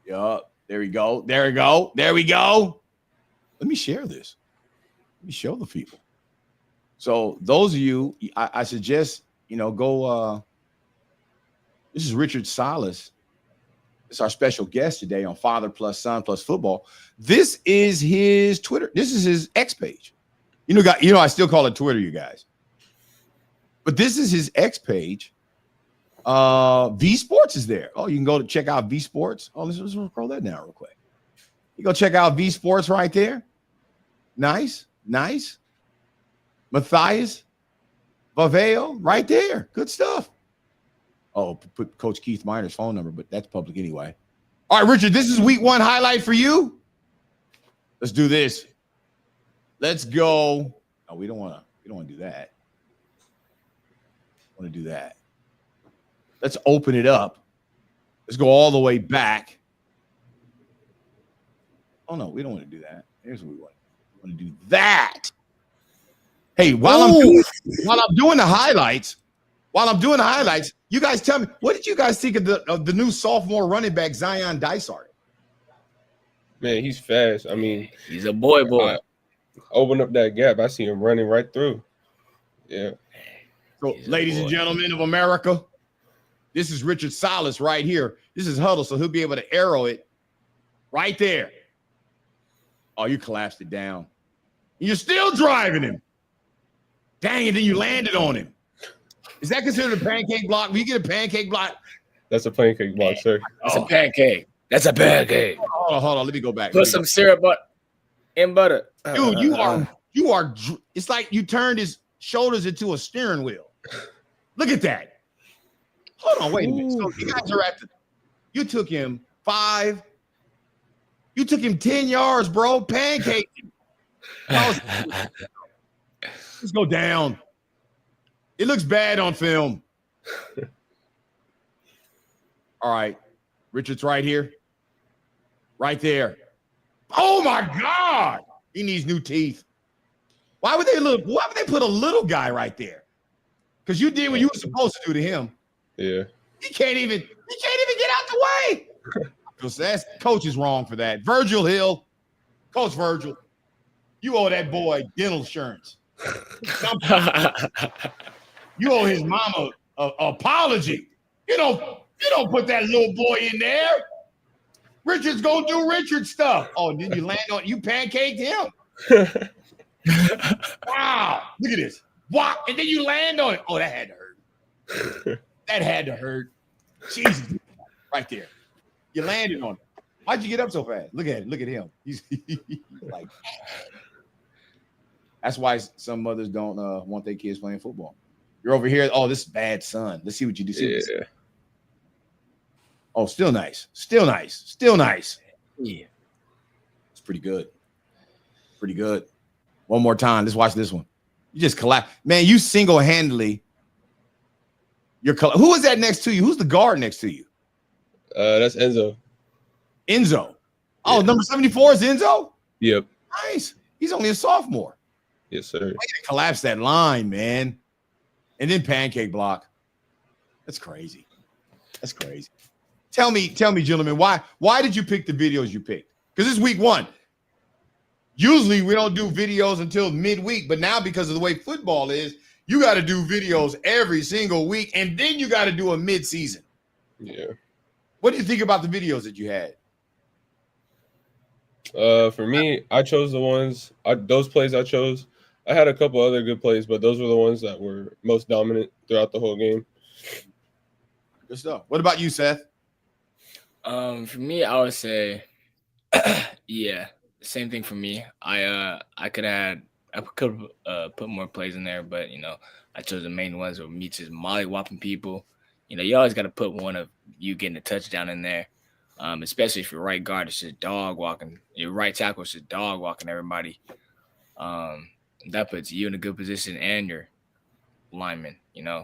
Yup. There we go. There we go. There we go. Let me share this. Let me show the people. So those of you, I suggest, go. This is Richard Salas. It's our special guest today on Father Plus Son Plus Football. This is his Twitter. This is his X page. I still call it Twitter, you guys. But this is his X page. V Sports is there. Oh, you can go to check out V Sports. Oh, let's scroll that down real quick. You go check out V Sports right there. Nice. Matthias Vaveo right there. Good stuff. Oh, put Coach Keith Miner's phone number, but that's public anyway. All right, Richard, this is week 1 highlight for you. Let's do this. Let's go. Oh, we don't want to do that. Want to do that. Let's open it up. Let's go all the way back. Oh no, we don't want to do that. Here's what we want. We want to do that. Hey, while I'm doing the highlights, you guys tell me, what did you guys think of the new sophomore running back, Zion Dysart? Man, he's fast. I mean, He's a boy. Open up that gap. I see him running right through. Yeah. So, ladies and gentlemen of America, this is Richard Salas right here. This is Huddle, so he'll be able to arrow it right there. Oh, you collapsed it down. You're still driving him. Dang it, then you landed on him. Is that considered a pancake block? Will you get a pancake block? That's a pancake block, sir. That's a pancake. That's a pancake. Hold on. Let me go back. Put some syrup in butter. Dude, you are. It's like you turned his shoulders into a steering wheel. Look at that. Hold on, wait a minute. So you guys are you took him 5. You took him 10 yards, bro. Pancake. Let's go down. It looks bad on film. All right. Richard's right here. Right there. Oh my God. He needs new teeth. Why would they put a little guy right there? Because you did what you were supposed to do to him. Yeah. He can't even get out the way. So that's coach is wrong for that. Virgil Hill, Coach Virgil, you owe that boy dental insurance. You owe his mama an apology. You don't put that little boy in there. Richard's gonna do Richard stuff. Oh, did you land on you pancaked him? Wow, look at this. Wow, and then you land on it. Oh, that had to hurt. That had to hurt. Jesus, right there. You landed on it. Why'd you get up so fast? Look at it. Look at him. He's like, that's why some mothers don't want their kids playing football. You're over here. Oh, this is bad son. Let's see what you do. Yeah. Oh, still nice. Still nice. Still nice. Yeah. It's pretty good. Pretty good. One more time. Let's watch this one. You just collapse. Man, you single-handedly. Who is that next to you? Who's the guard next to you? That's Enzo. Enzo. Oh, number 74 is Enzo? Yep. Nice. He's only a sophomore. Yes, sir. Way to collapse that line, man. And then pancake block. That's crazy. That's crazy. Tell me, gentlemen, why did you pick the videos you picked? Because it's week 1. Usually we don't do videos until midweek, but now because of the way football is, you got to do videos every single week, and then you got to do a mid-season. Yeah. What do you think about the videos that you had? For me, I chose those plays I chose. I had a couple other good plays, but those were the ones that were most dominant throughout the whole game. Good stuff. What about you, Seth? For me, I would say, yeah, same thing for me. I could have put more plays in there, but I chose the main ones where me just molly-whopping people. You always got to put one of you getting a touchdown in there, especially if your right guard is just dog walking. Your right tackle is just dog walking everybody. That puts you in a good position and your lineman.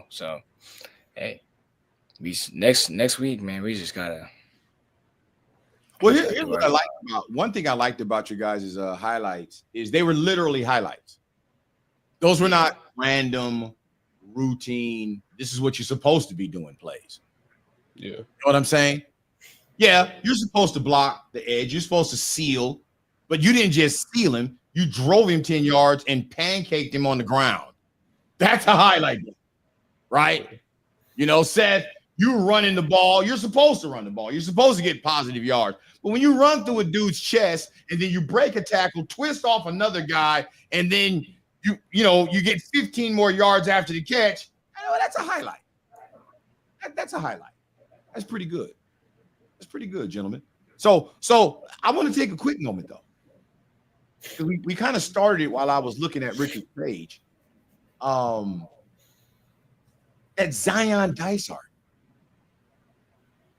So hey, next week, man, we just gotta. Well, here's what I like about one thing I liked about your guys' highlights is they were literally highlights. Those were not random, routine. This is what you're supposed to be doing plays. Yeah. You know what I'm saying? Yeah, you're supposed to block the edge. You're supposed to seal, but you didn't just seal him. You drove him 10 yards and pancaked him on the ground. That's a highlight, right? Seth, you're running the ball. You're supposed to run the ball. You're supposed to get positive yards. But when you run through a dude's chest and then you break a tackle, twist off another guy, and then you get 15 more yards after the catch, that's a highlight. That's a highlight. That's pretty good. That's pretty good, gentlemen. So I want to take a quick moment, though. We kind of started it while I was looking at Richard's page. That Zion Dysart.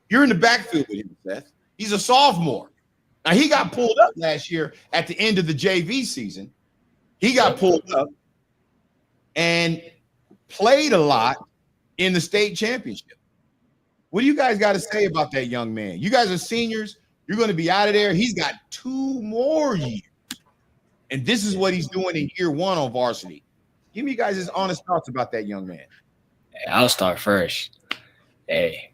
You're in the backfield with him, Seth. He's a sophomore. Now, he got pulled up last year at the end of the JV season. He got pulled up and played a lot in the state championship. What do you guys got to say about that young man? You guys are seniors. You're going to be out of there. He's got 2 more years And this is what he's doing in year one on varsity. Give me guys his honest thoughts about that young man. I'll start first. Hey,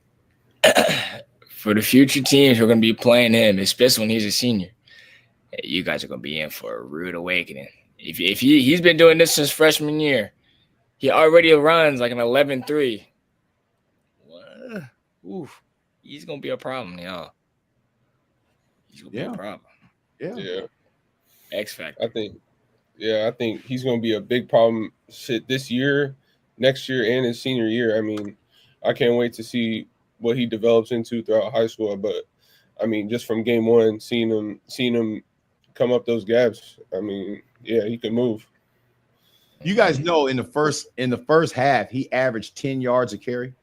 for the future teams who are going to be playing him, especially when he's a senior, hey, you guys are going to be in for a rude awakening. If he's been doing this since freshman year, he already runs like an 11-3. Oof, he's going to be a problem, y'all. He's going to be a problem. Yeah. X factor. I think he's going to be a big problem this year, next year, and his senior year. I mean, I can't wait to see what he develops into throughout high school. But I mean, just from game one, seeing him come up those gaps, I mean, yeah, he can move. You guys know in the first half, he averaged 10 yards a carry.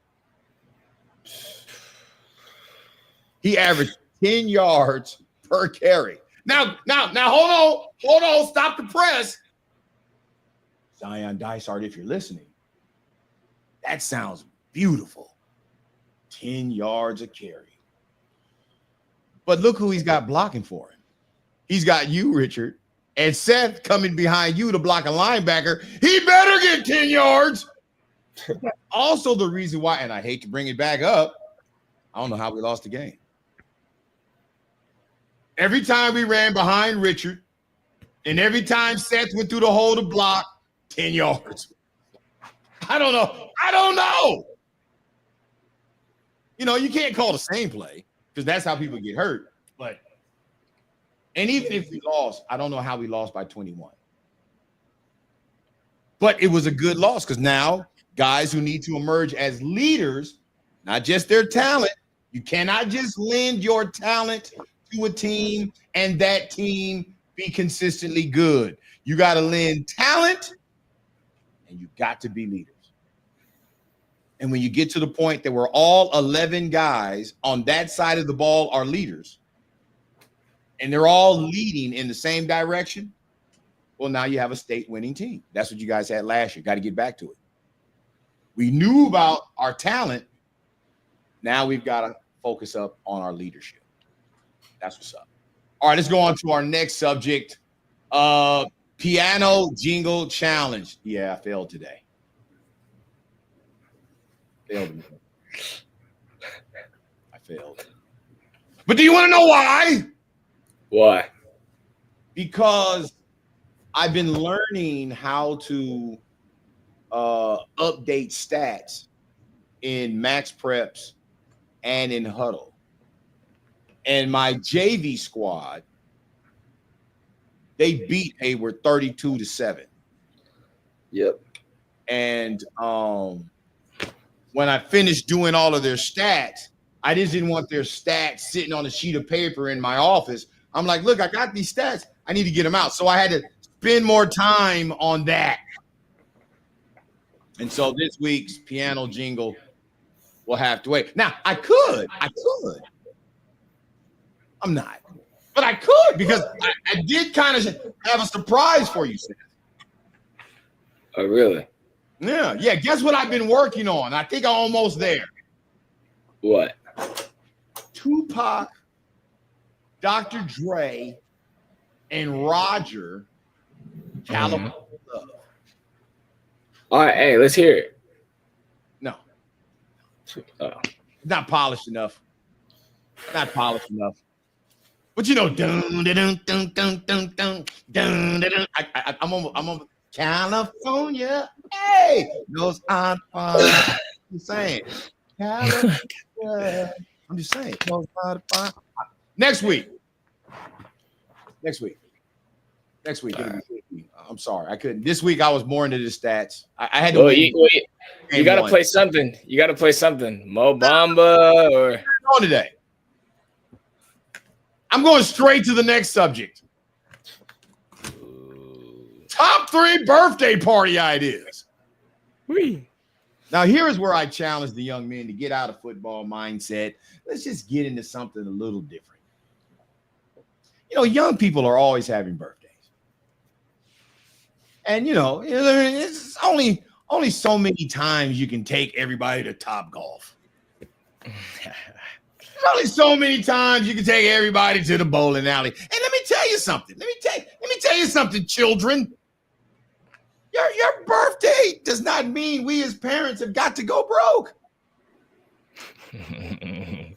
He averaged 10 yards per carry. Now, hold on, stop the press. Zion Dysart, if you're listening, that sounds beautiful. 10 yards a carry. But look who he's got blocking for him. He's got you, Richard, and Seth coming behind you to block a linebacker. He better get 10 yards. Also the reason why, and I hate to bring it back up, I don't know how we lost the game. Every time we ran behind Richard, and every time Seth went through the hole to block, 10 yards. I don't know. You know, you can't call the same play because that's how people get hurt. And even if we lost, I don't know how we lost by 21. But it was a good loss because now guys who need to emerge as leaders, not just their talent, you cannot just lend your talent to a team and that team be consistently good. You got to lend talent and you got to be leaders. And when you get to the point that we're all 11 guys on that side of the ball are leaders and they're all leading in the same direction, well, now you have a state winning team. That's what you guys had last year. Got to get back to it. We knew about our talent. Now we've got to focus up on our leadership. That's what's up. All right, let's go on to our next subject. Piano jingle challenge. Yeah, I failed today. I failed. But do you want to know why? Why? Because I've been learning how to update stats in Max Preps and in Huddle. And my JV squad, they beat Hayward 32-7. Yep. And when I finished doing all of their stats, I just didn't want their stats sitting on a sheet of paper in my office. I'm like, look, I got these stats. I need to get them out. So I had to spend more time on that. And so this week's piano jingle will have to wait. Now, I could. I'm not. But I could because I did kind of have a surprise for you, Seth. Oh, really? Yeah. Guess what I've been working on? I think I'm almost there. What? Tupac, Dr. Dre, and Roger, California Love. All right, hey, let's hear it. No. Oh. Not polished enough. But you know, I'm on California. Hey, those on fire. I'm saying, California. I'm just saying. Next week. I'm sorry, I couldn't. This week I was more into the stats. I had to. You got to play something. Mo Bamba or on today. I'm going straight to the next subject. Top 3 birthday party ideas. Now, here is where I challenge the young men to get out of football mindset. Let's just get into something a little different. You know, young people are always having birthdays. And, you know, it's only so many times you can take everybody to Top Golf. There's only so many times you can take everybody to the bowling alley. And let me tell you something. Let me me tell you something, children. Your birthday does not mean we as parents have got to go broke. I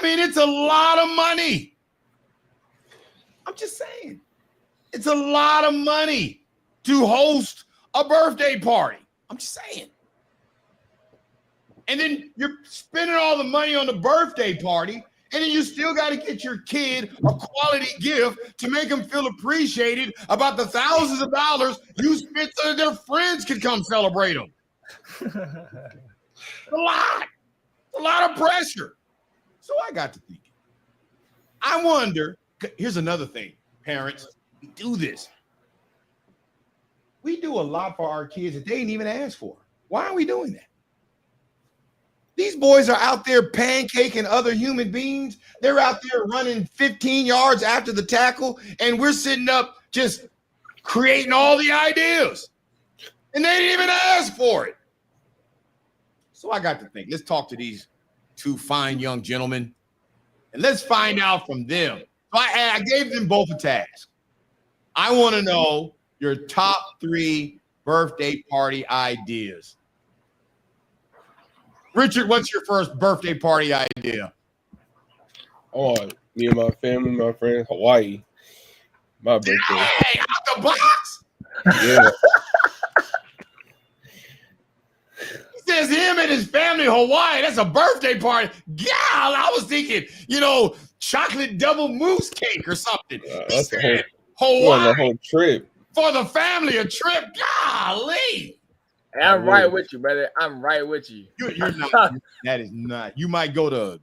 mean, it's a lot of money. I'm just saying. It's a lot of money to host a birthday party. I'm just saying. And then you're spending all the money on the birthday party, and then you still got to get your kid a quality gift to make them feel appreciated about the thousands of dollars you spent so that their friends could come celebrate them. A lot of pressure. So I got to thinking. I wonder, here's another thing, parents, we do this. We do a lot for our kids that they didn't even ask for. Why are we doing that? These boys are out there pancaking other human beings. They're out there running 15 yards after the tackle, and we're sitting up just creating all the ideas. And they didn't even ask for it. So I got to think, let's talk to these two fine young gentlemen, and let's find out from them. So I gave them both a task. I want to know your top 3 birthday party ideas. Richard, what's your first birthday party idea? Oh, me and my family, my friends, Hawaii. My birthday. Hey, out the box. Yeah. He says him and his family, Hawaii. That's a birthday party. Yeah, I was thinking, chocolate double mousse cake or something. That's a Hawaii. whole trip. For the family, a trip. Golly. Hey, I'm right with you, brother. I'm right with you. You're not. That is not. You might go to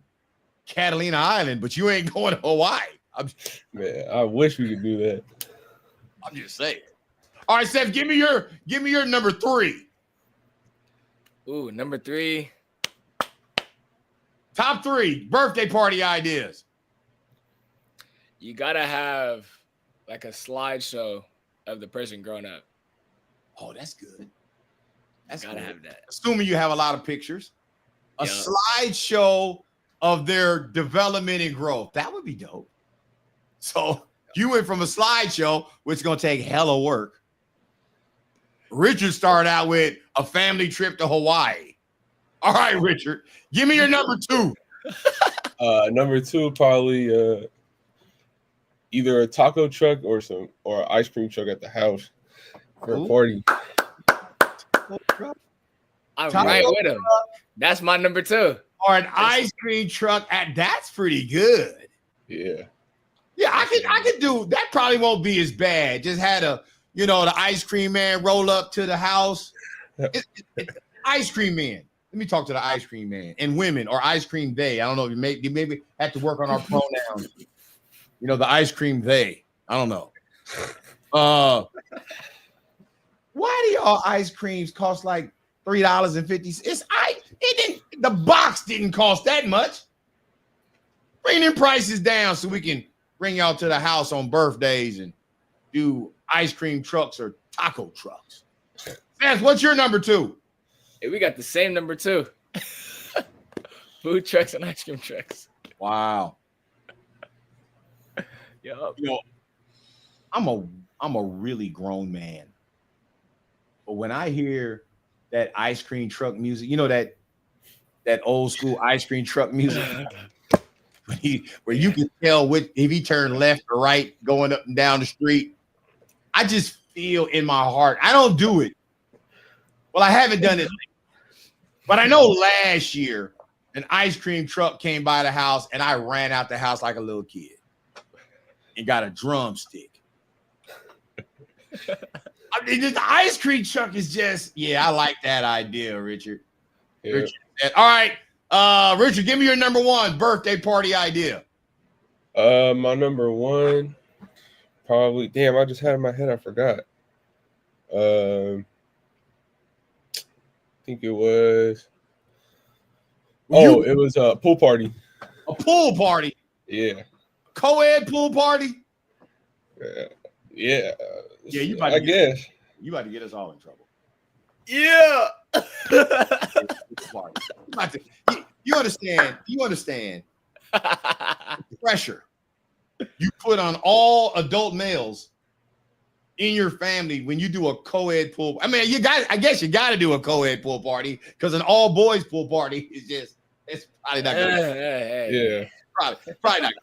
Catalina Island, but you ain't going to Hawaii. Man, I wish we could do that. I'm just saying. All right, Seth, give me your number 3. Ooh, number 3. Top 3 birthday party ideas. You gotta have like a slideshow of the person growing up. Oh, that's good. That's Gotta good. have that. Assuming you have a lot of pictures. A slideshow of their development and growth. That would be dope. So you went from a slideshow, which is going to take hella work. Richard started out with a family trip to Hawaii. All right, Richard, give me your number 2. Number 2, probably either a taco truck or ice cream truck at the house for a party. I'm right with him. That's my number 2. Or an ice cream truck that's pretty good. Yeah. Yeah, I could do that. Probably won't be as bad. Just had the ice cream man roll up to the house. Ice cream man. Let me talk to the ice cream man and women or ice cream they. I don't know. You maybe have to work on our pronouns. The ice cream they. I don't know. Why do y'all ice creams cost like $3.50? The box didn't cost that much. Bring them prices down so we can bring y'all to the house on birthdays and do ice cream trucks or taco trucks. Seth, what's your number 2? Hey, we got the same number 2. Food trucks and ice cream trucks. Wow. Yup. I'm a really grown man. But when I hear that ice cream truck music, that old school ice cream truck music, where you can tell if he turned left or right going up and down the street, I just feel in my heart. I don't do it. Well, I haven't done it, but I know last year an ice cream truck came by the house and I ran out the house like a little kid and got a drumstick. The ice cream truck is just, I like that idea, Richard. Yeah. Richard said, all right, Richard, give me your number 1 birthday party idea. My number 1, probably. Damn, I just had it in my head. I forgot. I think it was. It was a pool party. A pool party. Yeah. Co-ed pool party. Yeah. Yeah, you about to get us all in trouble. Yeah. You understand? The pressure. you put on all adult males in your family when you do a co-ed pool. I mean, I guess you got to do a co-ed pool party because an all boys pool party it's probably not good. Yeah. Probably not.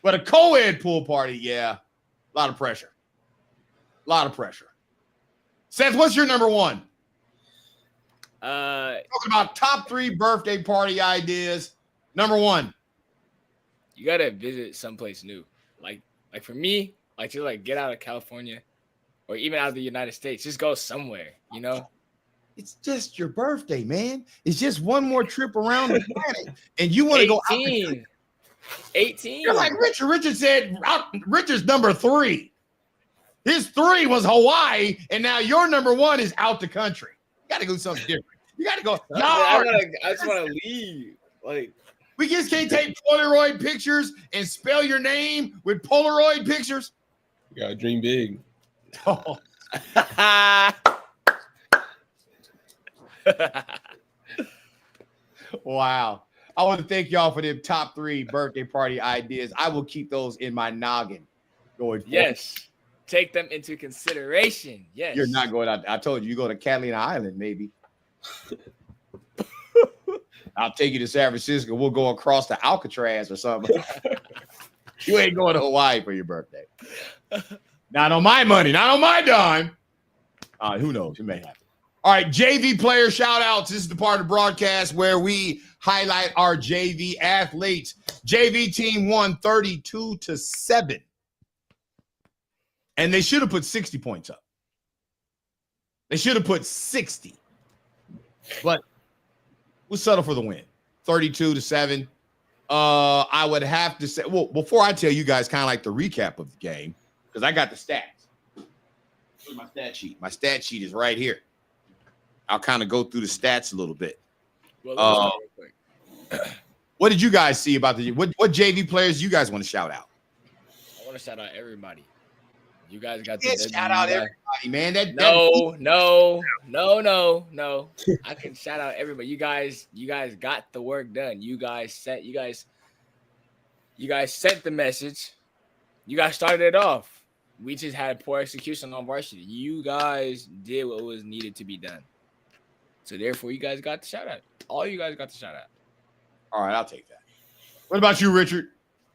But a co-ed pool party, yeah, a lot of pressure. Seth, what's your number one? Talking about top 3 birthday party ideas. Number 1. You gotta visit someplace new. Like for me, just get out of California or even out of the United States. Just go somewhere, you know? It's just your birthday, man. It's just one more trip around the planet. And you want to go out. 18. You're like Richard. Richard said Richard's number 3. His 3 was Hawaii, and now your number 1 is out the country. You got to go something different. You got to go. I just want to leave. Like, we just can't take Polaroid pictures and spell your name with Polaroid pictures. You gotta dream big. Oh. Wow. I want to thank y'all for them top 3 birthday party ideas. I will keep those in my noggin going forward. Yes. Take them into consideration. Yes. You're not going out. I told you go to Catalina Island, maybe. I'll take you to San Francisco. We'll go across to Alcatraz or something. You ain't going to Hawaii for your birthday. Not on my money. Not on my dime. Who knows? It may happen. All right, JV player shout outs. This is the part of the broadcast where we highlight our JV athletes. JV team won 32-7. And they should have put 60 points up. They should have put 60. But we'll settle for the win. 32-7. I would have to say, well, before I tell you guys kind of like the recap of the game, because I got the stats. Where's my stat sheet? My stat sheet is right here. I'll kind of go through the stats a little bit. Well, What did you guys see about what JV players you guys want to shout out? I want to shout out everybody. You guys got Yeah, shout out everybody, man. No. I can shout out everybody. You guys got the work done. You guys sent the message. You guys started it off. We just had poor execution on varsity. You guys did what was needed to be done. So therefore, you guys got the shout out. All you guys got the shout out. All right, I'll take that. What about you, Richard?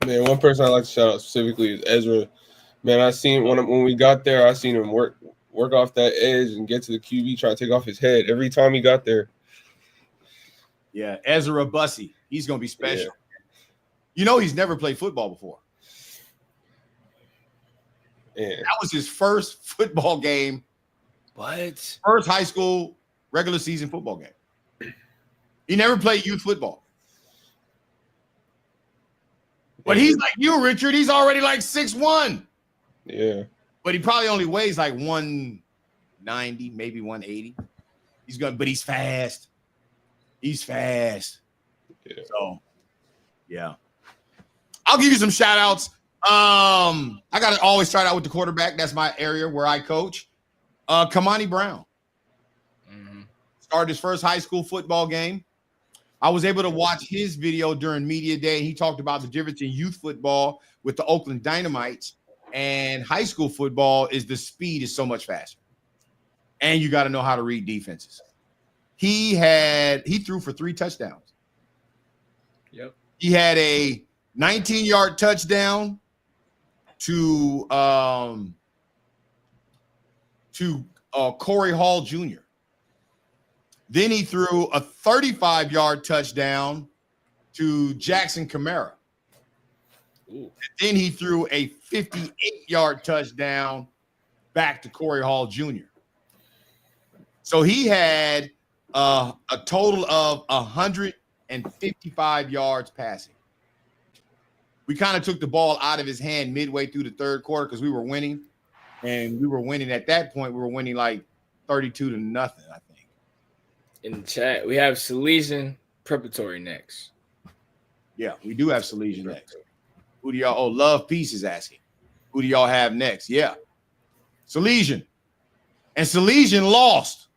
Man, one person I like to shout out specifically is Ezra. Man, I seen when we got there, I seen him work off that edge and get to the QB, try to take off his head every time he got there. Yeah, Ezra Bussey. He's going to be special. Yeah. You know he's never played football before. Yeah. That was his first football game. What? First high school regular season football game. He never played youth football. But he's like you, Richard. He's already like 6'1". Yeah. But he probably only weighs like 190, maybe 180. But he's fast. He's fast. Yeah. So, yeah. I'll give you some shout outs. I got to always start out with the quarterback. That's my area where I coach. Kamani Brown. Mm-hmm. Started his first high school football game. I was able to watch his video during media day. He talked about the difference in youth football with the Oakland Dynamites and high school football is the speed is so much faster. And you got to know how to read defenses. He threw for 3 touchdowns. Yep. He had a 19-yard touchdown to Corey Hall Jr. Then he threw a 35-yard touchdown to Jackson Kamara. Ooh. Then he threw a 58-yard touchdown back to Corey Hall Jr. So he had a total of 155 yards passing. We kind of took the ball out of his hand midway through the third quarter because we were winning. And we were winning at that point. We were winning like 32-0, I think. In the chat, we have Salesian Preparatory next. Yeah, we do have Salesian next. Who do y'all? Oh, Love Peace is asking. Who do y'all have next? Yeah, Salesian. And Salesian lost.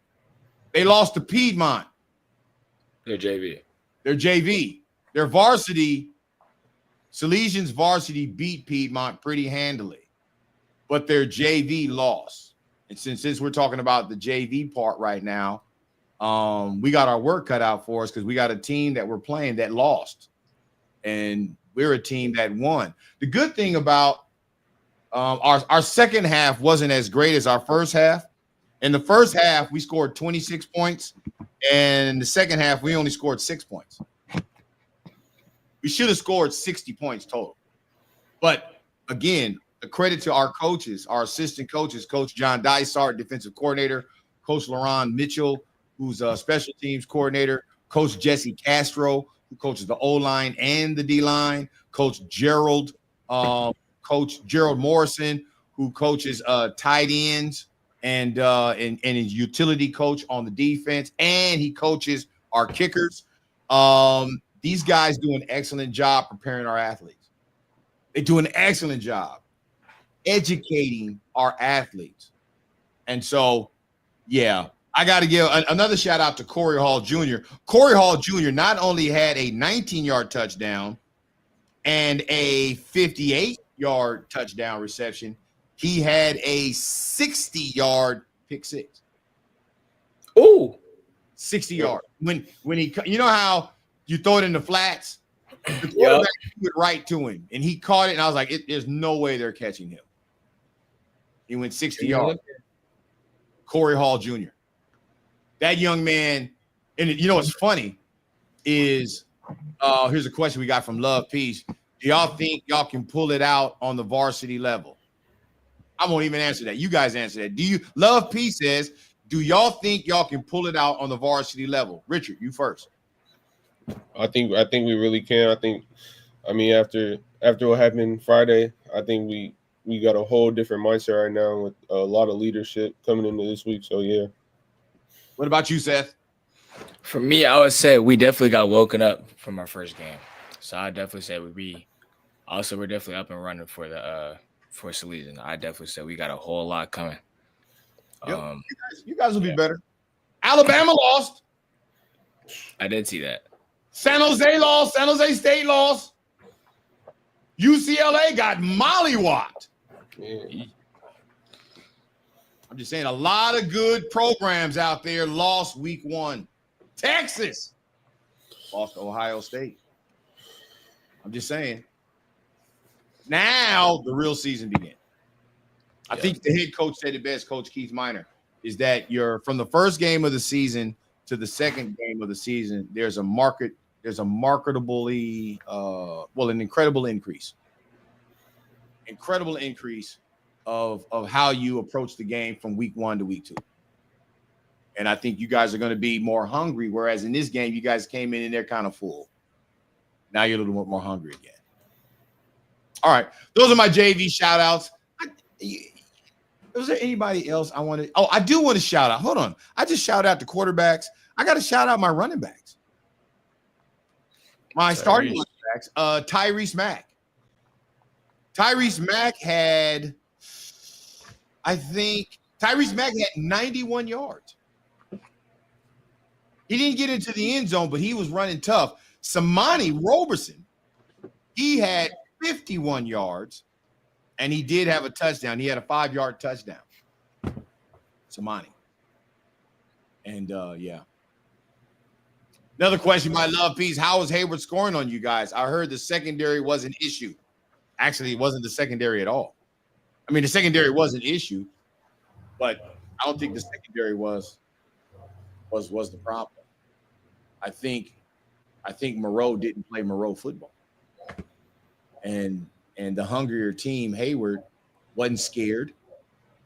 They lost to Piedmont. They're JV. They're JV. Their varsity Salesians varsity beat Piedmont pretty handily, but their JV lost. And since we're talking about the JV part right now, we got our work cut out for us because we got a team that we're playing that lost, and we're a team that won. The good thing about our second half wasn't as great as our first half. In the first half, we scored 26 points, and in the second half, we only scored 6 points. We should have scored 60 points total. But again, the credit to our coaches, our assistant coaches, Coach John Dysart, defensive coordinator, Coach LaRon Mitchell, who's a special teams coordinator, Coach Jesse Castro, who coaches the O-line and the D-line, Coach Gerald Morrison, who coaches tight ends and is utility coach on the defense, and he coaches our kickers. These guys do an excellent job preparing our athletes. They do an excellent job educating our athletes. And so, yeah, I got to give another shout out to Corey Hall Jr. Corey Hall Jr. not only had a 19-yard touchdown and a 58-yard touchdown reception, he had a 60-yard pick six. Ooh, 60 yards. When he, you know how you throw it in the flats? The quarterback threw it right to him, and he caught it, and I was like, there's no way they're catching him. He went 60 yards. Corey Hall Jr. That young man, and you know what's funny is, here's a question we got from Love Peace. Do y'all think y'all can pull it out on the varsity level? I won't even answer that. You guys answer that. Do you? Love Peace says, do y'all think y'all can pull it out on the varsity level? Richard, you first. I think we really can. I mean, after what happened Friday, I think we got a whole different mindset right now with a lot of leadership coming into this week. So yeah. What about you, Seth? For me, I would say we definitely got woken up from our first game. So I definitely say we're definitely up and running for the for Salesian. I definitely say we got a whole lot coming. Yep. You guys will be better. Alabama lost. I did see that. San Jose lost. San Jose State lost. UCLA got mollywopped. Yeah. I'm just saying, a lot of good programs out there lost week one. Texas lost to Ohio State. I'm just saying. Now the real season begins. I think the head coach said it best, Coach Keith Minor, is that you're from the first game of the season to the second game of the season, there's an incredible increase. Incredible increase of how you approach the game from week one to week two. And I think you guys are going to be more hungry, whereas in this game, you guys came in and they're kind of full. Now you're a little more hungry again. All right. Those are my JV shout outs. Was there anybody else I wanted? Oh, I do want to shout out. Hold on. I just shout out the quarterbacks. I got to shout out my running backs. My starting running backs. Tyrese Mack. Tyrese Mack had 91 yards. He didn't get into the end zone, but he was running tough. Samani Roberson, he had 51 yards, and he did have a touchdown. He had a 5-yard touchdown. Samani. And, yeah. Another question, my love piece. How was Hayward scoring on you guys? I heard the secondary was an issue. Actually, it wasn't the secondary at all. I mean, the secondary was an issue, but I don't think the secondary was the problem. I think Moreau didn't play Moreau football. And the hungrier team, Hayward, wasn't scared,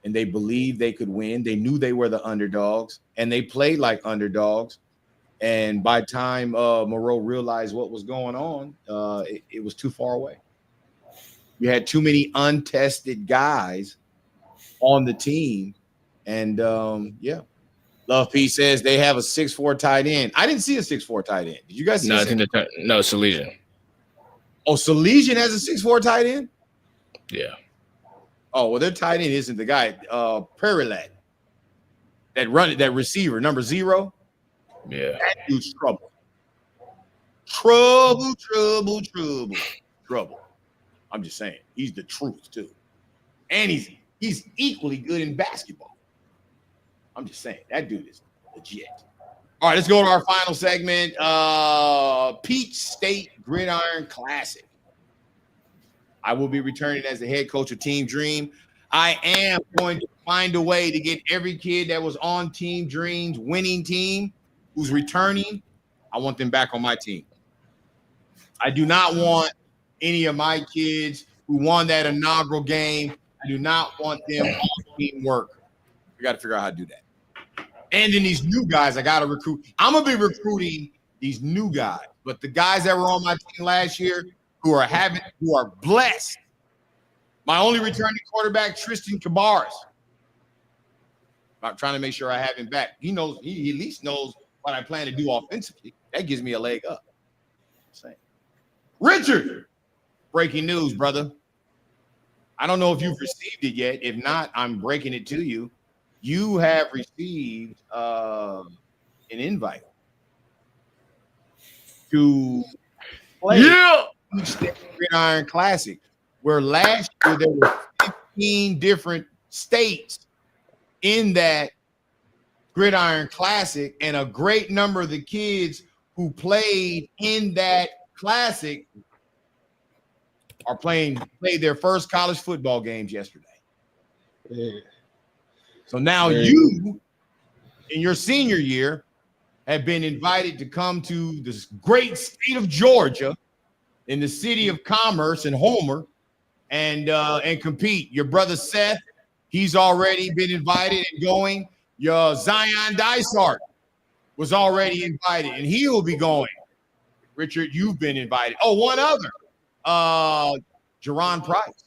and they believed they could win. They knew they were the underdogs, and they played like underdogs. And by the time Moreau realized what was going on, it was too far away. You had too many untested guys on the team. And, yeah. Love P says they have a 6'4" tight end. I didn't see a 6'4" tight end. Did you guys see No, I think no, Salesian. Oh, Salesian has a 6'4" tight end? Yeah. Oh, well, their tight end isn't the guy, Perilat. That receiver, number 0. Yeah. That dude's trouble. Trouble. trouble. I'm just saying, he's the truth too. And he's equally good in basketball. I'm just saying, that dude is legit. All right, let's go to our final segment. Peach State Gridiron Classic. I will be returning as the head coach of Team Dream. I am going to find a way to get every kid that was on Team Dream's winning team who's returning. I want them back on my team. I do not want any of my kids who won that inaugural game. I do not want them on teamwork. We got to figure out how to do that. And then these new guys, I got to recruit. I'm going to be recruiting these new guys. But the guys that were on my team last year who are blessed. My only returning quarterback, Tristan Cabarrus. I'm trying to make sure I have him back. He knows, he at least knows what I plan to do offensively. That gives me a leg up. Same. Richard, breaking news, brother. I don't know if you've received it yet. If not, I'm breaking it to you. You have received an invite to play the State Gridiron Classic, where last year there were 15 different states in that Gridiron Classic, and a great number of the kids who played in that classic played their first college football games yesterday. Yeah. So now you, in your senior year, have been invited to come to this great state of Georgia, in the city of commerce and Homer, and compete. Your brother Seth, he's already been invited and going. Your Zion Dysart was already invited, and he will be going. Richard, you've been invited. Oh, one other. Jerron Price.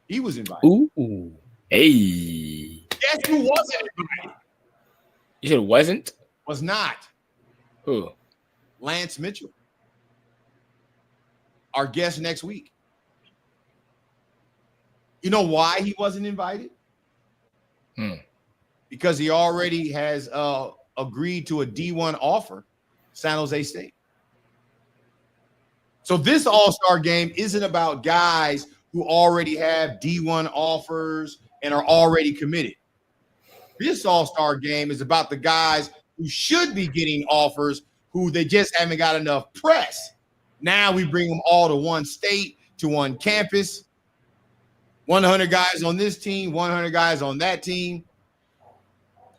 He was invited. Ooh. Hey. Guess who wasn't invited? You said wasn't? Was not. Who? Lance Mitchell. Our guest next week. You know why he wasn't invited? Because he already has agreed to a D1 offer, San Jose State. So this all-star game isn't about guys who already have D1 offers and are already committed. This all-star game is about the guys who should be getting offers, who they just haven't got enough press. Now we bring them all to one state, to one campus. 100 guys on this team, 100 guys on that team,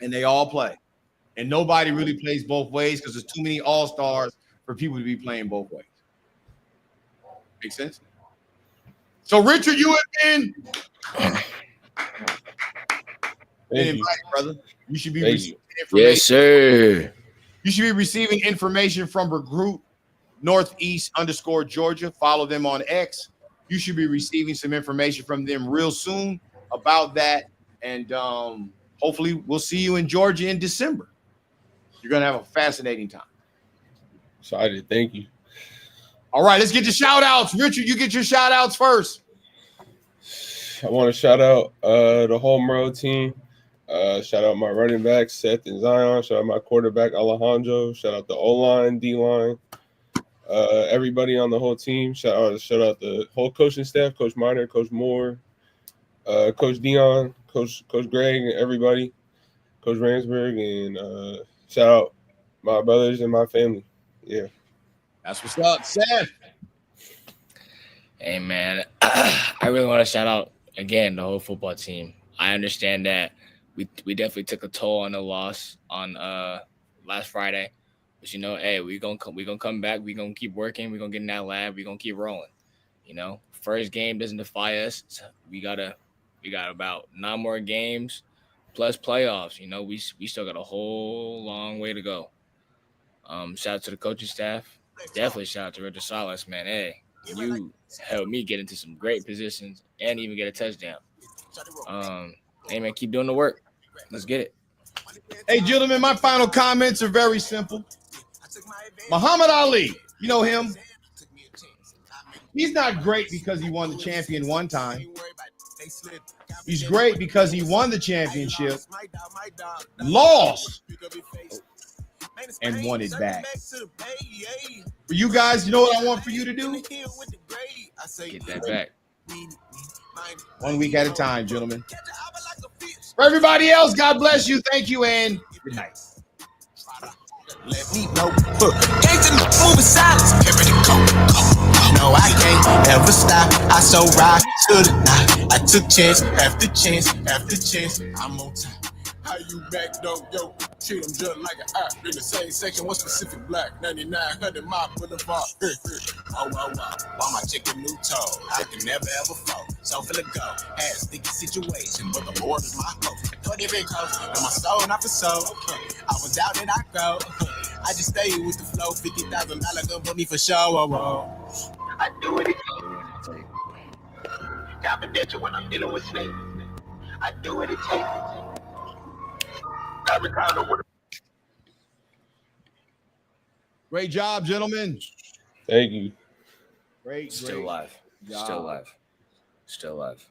and they all play. And nobody really plays both ways because there's too many all-stars for people to be playing both ways. Make sense? So, Richard, you have been invited, brother. You should be receiving information. Yes, sir. You should be receiving information from Recruit Northeast_Georgia. Follow them on X. You should be receiving some information from them real soon about that. And hopefully we'll see you in Georgia in December. You're going to have a fascinating time. Excited. Thank you. All right, let's get your shout outs. Richard, you get your shout outs first. I want to shout out the home road team. Shout out my running backs, Seth and Zion. Shout out my quarterback, Alejandro. Shout out the O-line, D-line. Everybody on the whole team. Shout out the whole coaching staff, Coach Miner, Coach Moore, Coach Dion, Coach Greg, and everybody, Coach Ransburg, and shout out my brothers and my family. Yeah. That's what's up, Seth. Hey, man, I really want to shout out, again, the whole football team. I understand that we definitely took a toll on the loss on last Friday. But, you know, hey, we're gonna come back. We're going to keep working. We're going to get in that lab. We're going to keep rolling. You know, first game doesn't defy us. We got about 9 more games plus playoffs. You know, we still got a whole long way to go. Shout out to the coaching staff. Definitely shout out to Richard SALAS, man. Hey, you helped me get into some great positions and even get a touchdown. Hey, man, keep doing the work. Let's get it. Hey, gentlemen, my final comments are very simple. Muhammad Ali, you know him. He's not great because he won the champion one time. He's great because he won the championship, lost, and won it back. For you guys, you know what I want for you to do? Get that back. 1 week at a time, gentlemen. For everybody else, God bless you. Thank you, and good night. Let me know. Ain't in the movie silence. Get ready, go. No, I can't ever stop. I so ride to the night. I took chance after chance after chance. I'm on time. How you back though, yo? Treat them just like an art. In the same section, one specific block. 9900 mile boulevard. Oh, why my chicken new toe? I can never ever fall. So for the go. Had a sticky situation, but the Lord is my host. 20 big host, and my soul not for soul. I was out and I go. I just stay with the flow. $50,000 gonna put me for show. I do it again. Confidential when I'm dealing with snakes. I do it again. Great job, gentlemen. Thank you. Great. Still alive. job. Still alive. Still alive.